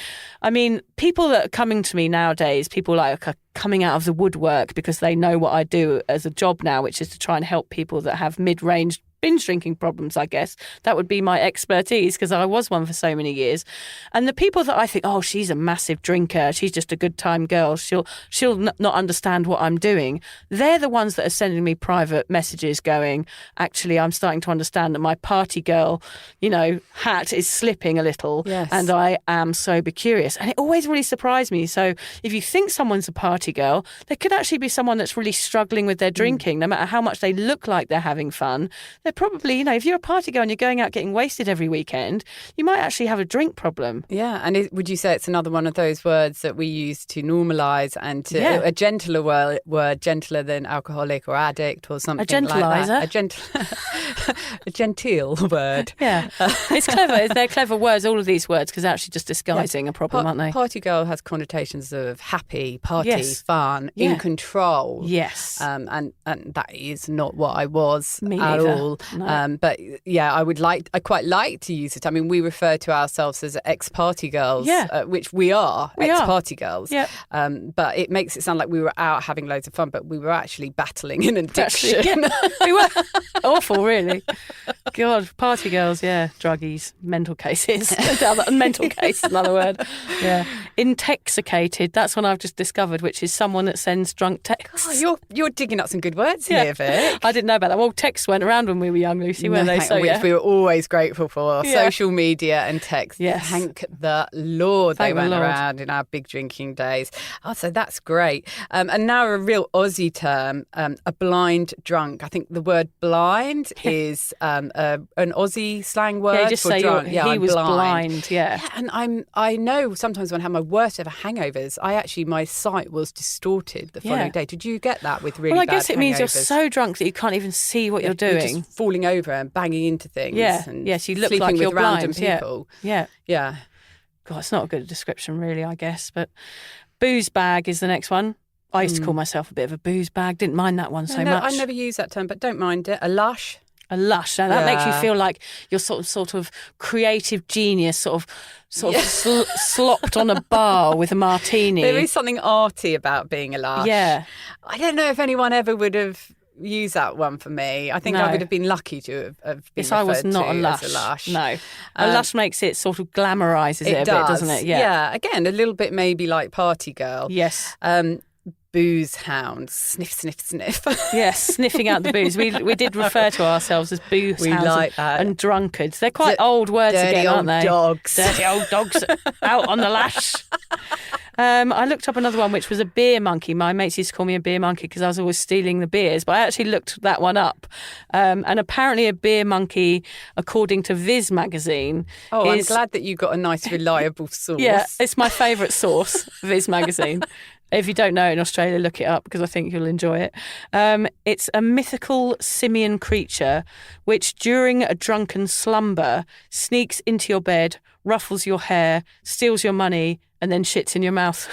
I mean, people that are coming to me nowadays, people like are coming out of the woodwork because they know what I do as a job now, which is to try and help people that have mid-range binge drinking problems, I guess. That would be my expertise because I was one for so many years. And the people that I think, oh, she's a massive drinker, she's just a good time girl, she'll not understand what I'm doing. They're the ones that are sending me private messages going, actually, I'm starting to understand that my party girl, hat is slipping a little. Yes. And I am sober curious. And it always really surprised me. So if you think someone's a party girl, there could actually be someone that's really struggling with their drinking, no matter how much they look like they're having fun. They're probably, if you're a party girl and you're going out getting wasted every weekend, you might actually have a drink problem. Yeah, and would you say it's another one of those words that we use to normalise and to a gentler word, gentler than alcoholic or addict or something like that? A genteel word. Yeah, it's clever. They're clever words, all of these words, because they're actually just disguising a problem, aren't they? Party girl has connotations of happy, party, fun, in control. Yes. And that is not what I was Me at neither. all. No. But yeah, I quite like to use it. I mean, we refer to ourselves as ex-party girls, which we are, ex-party girls. Yeah. But it makes it sound like we were out having loads of fun, but we were actually battling an addiction. We were awful, really. God, party girls, druggies, mental cases. Mental case, another word. Yeah. Intoxicated, that's one I've just discovered, which is someone that sends drunk texts. Oh, you're digging up some good words here, Vic. I didn't know about that. Well, texts went around when we were young, Lucy, weren't they? So, which we were always grateful for. Yeah. Social media and text. Yes. Thank the Lord Thank they the went Lord. around in our big drinking days. Oh, so that's great. And now a real Aussie term, a blind drunk. I think the word blind is an Aussie slang word just for say drunk. he I'm was blind. Yeah. And I know sometimes when I have my worst ever hangovers, my sight was distorted the following day. Did you get that with really Well, I bad guess it means you're hangovers? so drunk that you can't even see what you're You're doing. just falling over and banging into things. And Yes, you look sleeping like with you're random blind. people. Yeah. Yeah. God, it's not a good description, really, I guess. But booze bag is the next one. I used to call myself a bit of a booze bag. Didn't mind that one so much. I never use that term, but don't mind it. A lush. A lush. Now that makes you feel like you're sort of creative genius, sort of slopped on a bar with a martini. There is something arty about being a lush. Yeah. I don't know if anyone ever would have used that one for me. I think No. I would have been lucky to have been Yes, I was referred not to a lush. as a lush. No. A lush makes it sort of glamorises it a bit, doesn't it? Yeah. Again, a little bit maybe like party girl. Yes. Booze hound. Sniff, sniff, sniff. Yes, sniffing out the booze. We did refer to ourselves as booze We hounds like that. and drunkards. They're quite old words dirty again, aren't old they? dogs. Dirty old dogs out on the lash. I looked up another one, which was a beer monkey. My mates used to call me a beer monkey because I was always stealing the beers, but I actually looked that one up. And apparently a beer monkey, according to Viz magazine... Oh, I'm is, glad that you got a nice, reliable source. Yeah, it's my favourite source, Viz magazine. If you don't know in Australia, look it up because I think you'll enjoy it. It's a mythical simian creature which, during a drunken slumber, sneaks into your bed, ruffles your hair, steals your money, and then shits in your mouth.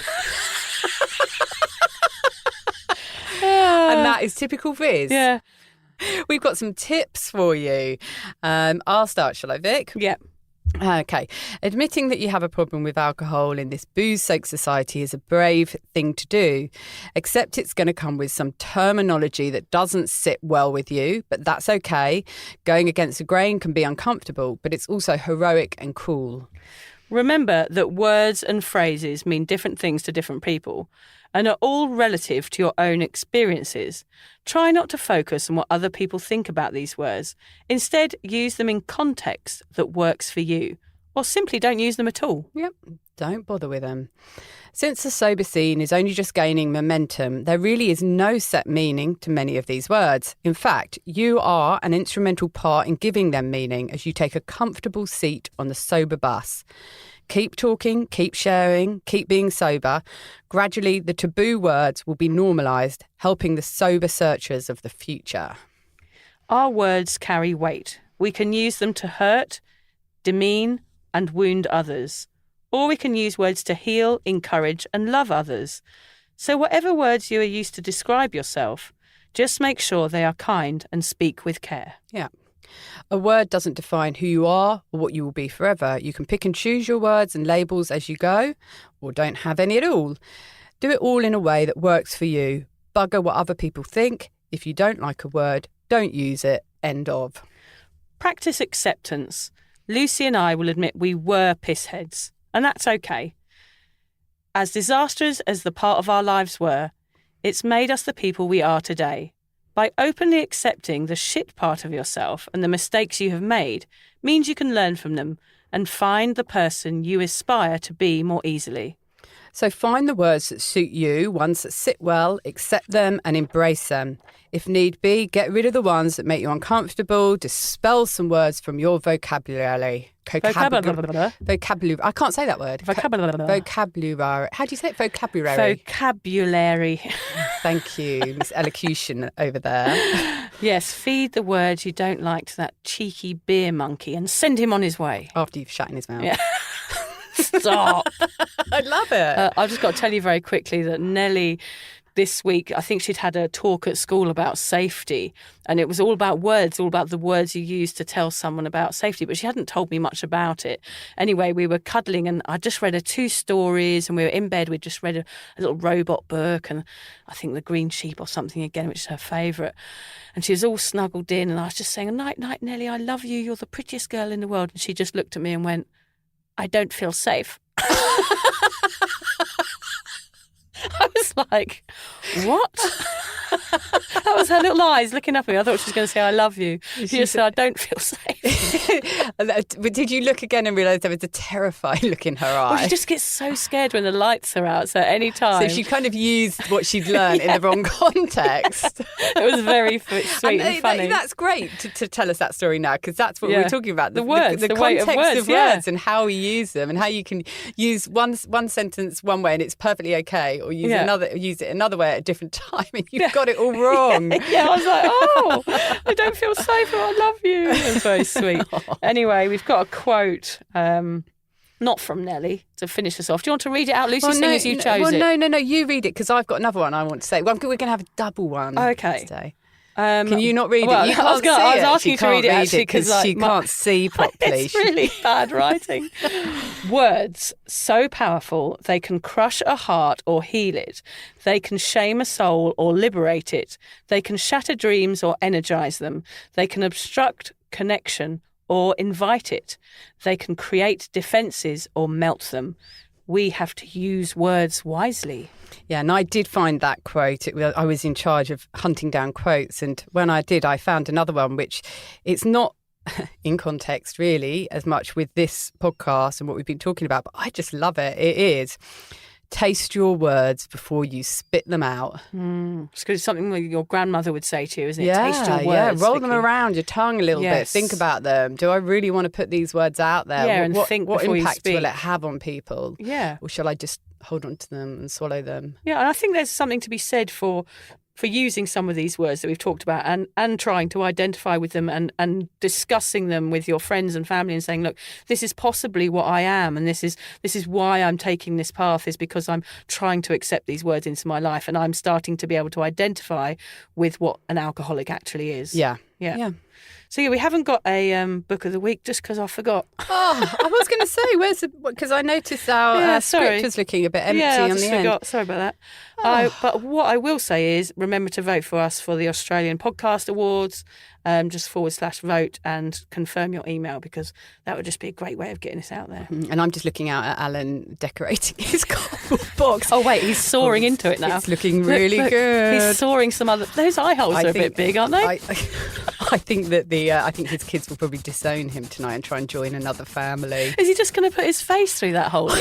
And that is typical Viz. Yeah. We've got some tips for you. I'll start, shall I, Vic? Yeah. Okay. Admitting that you have a problem with alcohol in this booze-soaked society is a brave thing to do. Except it's going to come with some terminology that doesn't sit well with you, but that's okay. Going against the grain can be uncomfortable, but it's also heroic and cool. Remember that words and phrases mean different things to different people and are all relative to your own experiences. Try not to focus on what other people think about these words. Instead, use them in context that works for you, or simply don't use them at all. Yep, don't bother with them. Since the sober scene is only just gaining momentum, there really is no set meaning to many of these words. In fact, you are an instrumental part in giving them meaning as you take a comfortable seat on the sober bus. Keep talking, keep sharing, keep being sober. Gradually, the taboo words will be normalised, helping the sober searchers of the future. Our words carry weight. We can use them to hurt, demean, and wound others. or we can use words to heal, encourage and love others. So whatever words you are used to describe yourself, just make sure they are kind and speak with care. Yeah. A word doesn't define who you are or what you will be forever. You can pick and choose your words and labels as you go, or don't have any at all. Do it all in a way that works for you. Bugger what other people think. If you don't like a word, don't use it. End of. Practice acceptance. Lucy and I will admit we were pissheads, and that's okay. As disastrous as the part of our lives were, it's made us the people we are today. By openly accepting the shit part of yourself and the mistakes you have made means you can learn from them and find the person you aspire to be more easily. So find the words that suit you, ones that sit well, accept them and embrace them. If need be, get rid of the ones that make you uncomfortable, dispel some words from your vocabulary. Vocabulary. I can't say that word. Vocabulary. How do you say it? Vocabulary. Vocabulary. Thank you, Miss Elocution over there. Yes, feed the words you don't like to that cheeky beer monkey and send him on his way. After you've shut in his mouth. Yeah. Stop. I love it. I've just got to tell you very quickly that Nelly this week, I think she'd had a talk at school about safety, and it was all about words, all about the words you use to tell someone about safety, but she hadn't told me much about it. Anyway, we were cuddling and I just read her 2 stories, and we were in bed. We'd just read a little robot book, and I think The Green Sheep or something again, which is her favourite. And she was all snuggled in, and I was just saying, night, night, Nelly, I love you. You're the prettiest girl in the world. And she just looked at me and went, I don't feel safe. I was like, what? That was her little eyes looking up at me. I thought she was going to say, I love you. She just said, I don't feel safe. But did you look again and realise there was a terrified look in her eye? Well, she just gets so scared when the lights are out. So any time. So she kind of used what she'd learned in the wrong context. It was very sweet and funny. That's great to tell us that story now, because that's what we're talking about. The words, the context weight of words, and how we use them, and how you can use one sentence one way and it's perfectly okay, or use it another way at a different time, and you've got it all wrong. Yeah, I was like, oh, I don't feel safe, but I love you. It was very sweet. Anyway, we've got a quote, not from Nelly, to finish us off. Do you want to read it out, Lucy, seeing as you chose it? No, you read it, because I've got another one I want to say. Well, we're going to have a double one today. Can you not read it? You can't see it. I was asking you to read it actually because she can't see properly. It's really bad writing. Words so powerful they can crush a heart or heal it. They can shame a soul or liberate it. They can shatter dreams or energize them. They can obstruct connection or invite it. They can create defences or melt them. We have to use words wisely. Yeah, and I did find that quote. I was in charge of hunting down quotes, and when I did, I found another one, which it's not in context really as much with this podcast and what we've been talking about, but I just love it. It is, taste your words before you spit them out. It's because it's something that your grandmother would say to you, isn't it? Taste your words. Yeah, roll them around your tongue a little bit. Think about them. Do I really want to put these words out there? Yeah, and think what before impact you speak. will it have on people? Yeah. Or shall I just hold on to them and swallow them? Yeah, and I think there's something to be said for using some of these words that we've talked about and trying to identify with them and discussing them with your friends and family and saying, look, this is possibly what I am, and this is why I'm taking this path, is because I'm trying to accept these words into my life, and I'm starting to be able to identify with what an alcoholic actually is. Yeah. So we haven't got a book of the week just because I forgot. Oh, I was going to say, because I noticed our script was looking a bit empty on the end. Forgot. Sorry about that. But what I will say is, remember to vote for us for the Australian Podcast Awards. Just /vote and confirm your email, because that would just be a great way of getting this out there. And I'm just looking out at Alan decorating his cardboard box. Oh wait, he's soaring into it now. It's looking really good. He's soaring some other. Those eye holes are a bit big, aren't they? I think that I think his kids will probably disown him tonight and try and join another family. Is he just going to put his face through that hole?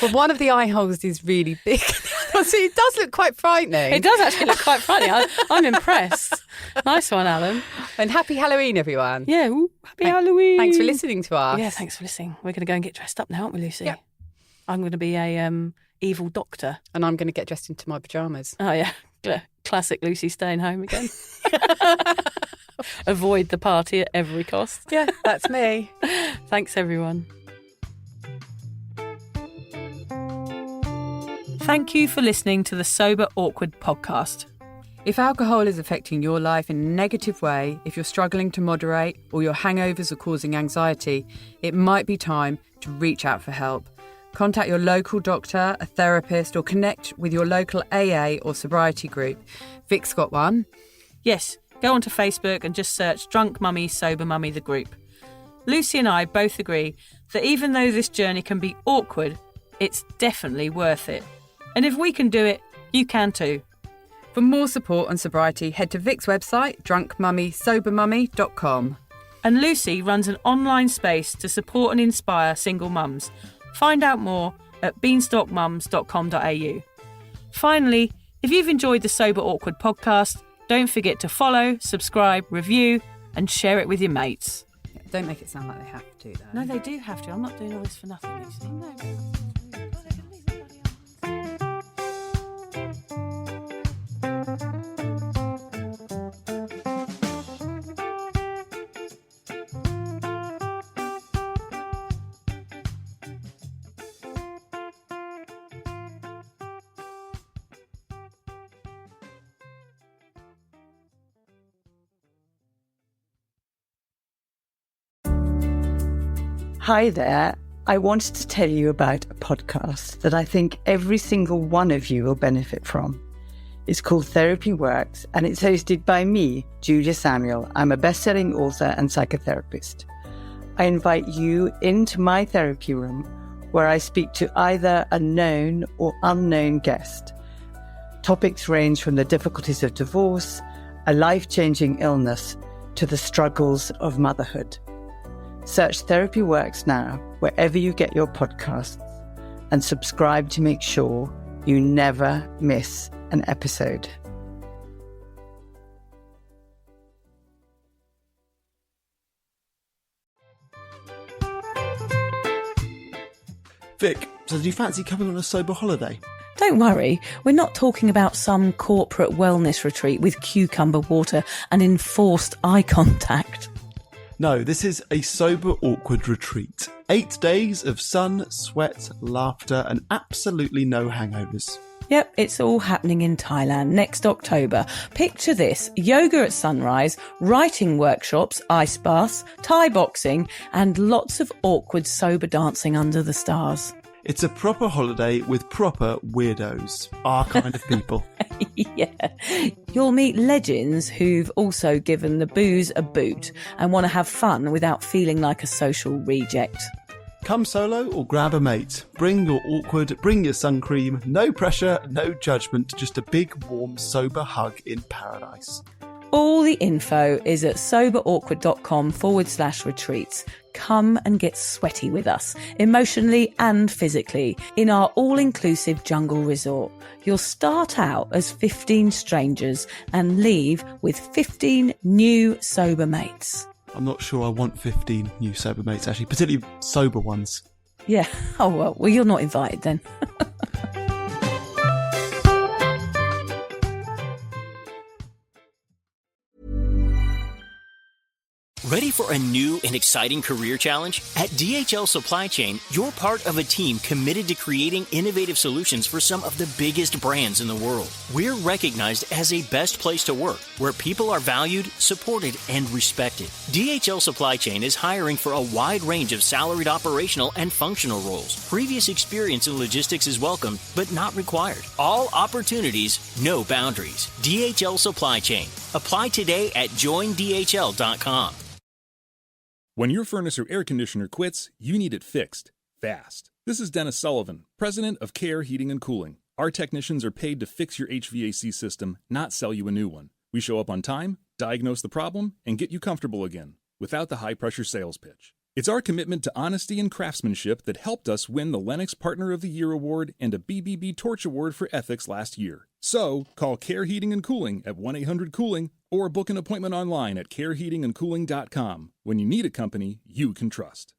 Well, one of the eye holes is really big. It does look quite frightening. It does actually look quite frightening. I'm impressed. Nice one, Alan. And happy Halloween, everyone. Yeah, happy Halloween. Thanks for listening to us. Yeah, thanks for listening. We're going to go and get dressed up now, aren't we, Lucy? Yeah. I'm going to be a evil doctor. And I'm going to get dressed into my pyjamas. Oh, yeah. Classic Lucy staying home again. Avoid the party at every cost. Yeah, that's me. Thanks, everyone. Thank you for listening to the Sober Awkward podcast. If alcohol is affecting your life in a negative way, if you're struggling to moderate or your hangovers are causing anxiety, it might be time to reach out for help. Contact your local doctor, a therapist, or connect with your local AA or sobriety group. Vic's got one. Yes, go onto Facebook and just search Drunk Mummy, Sober Mummy, the group. Lucy and I both agree that even though this journey can be awkward, it's definitely worth it. And if we can do it, you can too. For more support on sobriety, head to Vic's website, drunkmummysobermummy.com. And Lucy runs an online space to support and inspire single mums. Find out more at beanstalkmums.com.au. Finally, if you've enjoyed the Sober Awkward podcast, don't forget to follow, subscribe, review, and share it with your mates. Don't make it sound like they have to, though. No, they do have to. I'm not doing all this for nothing, Lucy. No. Hi there. I wanted to tell you about a podcast that I think every single one of you will benefit from. It's called Therapy Works, and it's hosted by me, Julia Samuel. I'm a best-selling author and psychotherapist. I invite you into my therapy room where I speak to either a known or unknown guest. Topics range from the difficulties of divorce, a life-changing illness, to the struggles of motherhood. Search Therapy Works now, wherever you get your podcasts, and subscribe to make sure you never miss an episode. Vic, so do you fancy coming on a sober holiday? Don't worry, we're not talking about some corporate wellness retreat with cucumber water and enforced eye contact. No, this is a sober awkward retreat. 8 days of sun, sweat, laughter, and absolutely no hangovers. Yep, it's all happening in Thailand next October. Picture this: yoga at sunrise, writing workshops, ice baths, Thai boxing, and lots of awkward sober dancing under the stars. It's a proper holiday with proper weirdos. Our kind of people. Yeah. You'll meet legends who've also given the booze a boot and want to have fun without feeling like a social reject. Come solo or grab a mate. Bring your awkward, bring your sun cream. No pressure, no judgment, just a big, warm, sober hug in paradise. All the info is at soberawkward.com/retreats. Come and get sweaty with us, emotionally and physically, in our all-inclusive jungle resort. You'll start out as 15 strangers and leave with 15 new sober mates. I'm not sure I want 15 new sober mates, actually, particularly sober ones. Yeah. Oh, well, you're not invited then. Ready for a new and exciting career challenge? At DHL Supply Chain, you're part of a team committed to creating innovative solutions for some of the biggest brands in the world. We're recognized as a best place to work, where people are valued, supported, and respected. DHL Supply Chain is hiring for a wide range of salaried operational and functional roles. Previous experience in logistics is welcome, but not required. All opportunities, no boundaries. DHL Supply Chain. Apply today at joindhl.com. When your furnace or air conditioner quits, you need it fixed, fast. This is Dennis Sullivan, president of Care Heating and Cooling. Our technicians are paid to fix your HVAC system, not sell you a new one. We show up on time, diagnose the problem, and get you comfortable again, without the high-pressure sales pitch. It's our commitment to honesty and craftsmanship that helped us win the Lennox Partner of the Year Award and a BBB Torch Award for Ethics last year. So, call Care Heating and Cooling at 1-800-COOLING or book an appointment online at careheatingandcooling.com. When you need a company you can trust.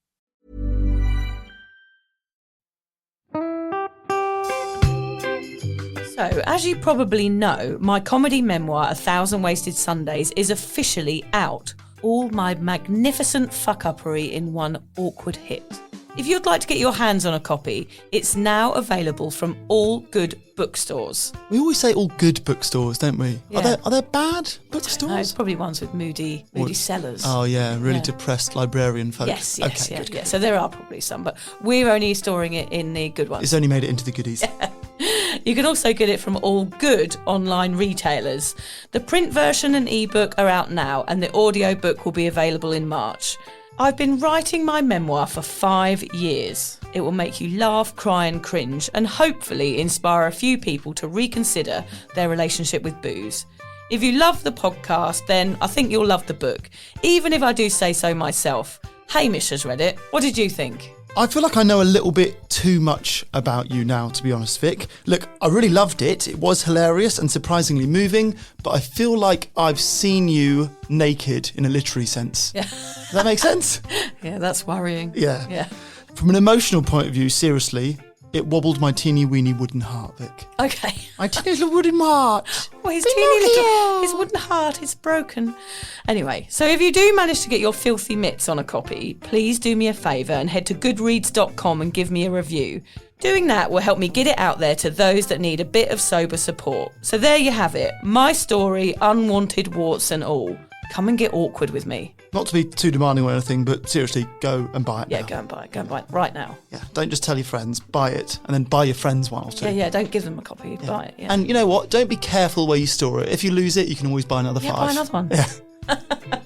So, as you probably know, my comedy memoir, 1,000 Wasted Sundays, is officially out. All my magnificent fuck-uppery in one awkward hit. If you'd like to get your hands on a copy, it's now available from all good bookstores. We always say all good bookstores, don't we? Yeah. Are there bad No, bookstores? it's probably ones with moody sellers. Oh yeah, really Yeah. depressed librarian folk. Yes, Okay, yeah, good. yeah. So there are probably some, but we're only storing it in the good ones. It's only made it into the goodies. You can also get it from all good online retailers. The print version and ebook are out now, and the audiobook will be available in March. I've been writing my memoir for 5 years. It will make you laugh, cry and cringe, and hopefully inspire a few people to reconsider their relationship with booze. If you love the podcast, then I think you'll love the book, even if I do say so myself. Hamish has read it. What did you think? I feel like I know a little bit too much about you now, to be honest, Vic. Look, I really loved it. It was hilarious and surprisingly moving, but I feel like I've seen you naked in a literary sense. Yeah. Does that make sense? Yeah, that's worrying. Yeah. From an emotional point of view, seriously, it wobbled my teeny weeny wooden heart, Vic. Okay. My teeny little wooden heart. Well, his wooden heart is broken. Anyway, so if you do manage to get your filthy mitts on a copy, please do me a favour and head to goodreads.com and give me a review. Doing that will help me get it out there to those that need a bit of sober support. So there you have it. My story, unwanted warts and all. Come and get awkward with me. Not to be too demanding or anything, but seriously, go and buy it Yeah, now. go and buy it right now. Yeah, don't just tell your friends, buy it, and then buy your friends one or two. Yeah, don't give them a copy, buy it. Yeah. And you know what? Don't be careful where you store it. If you lose it, you can always buy another 5. Buy another one. Yeah.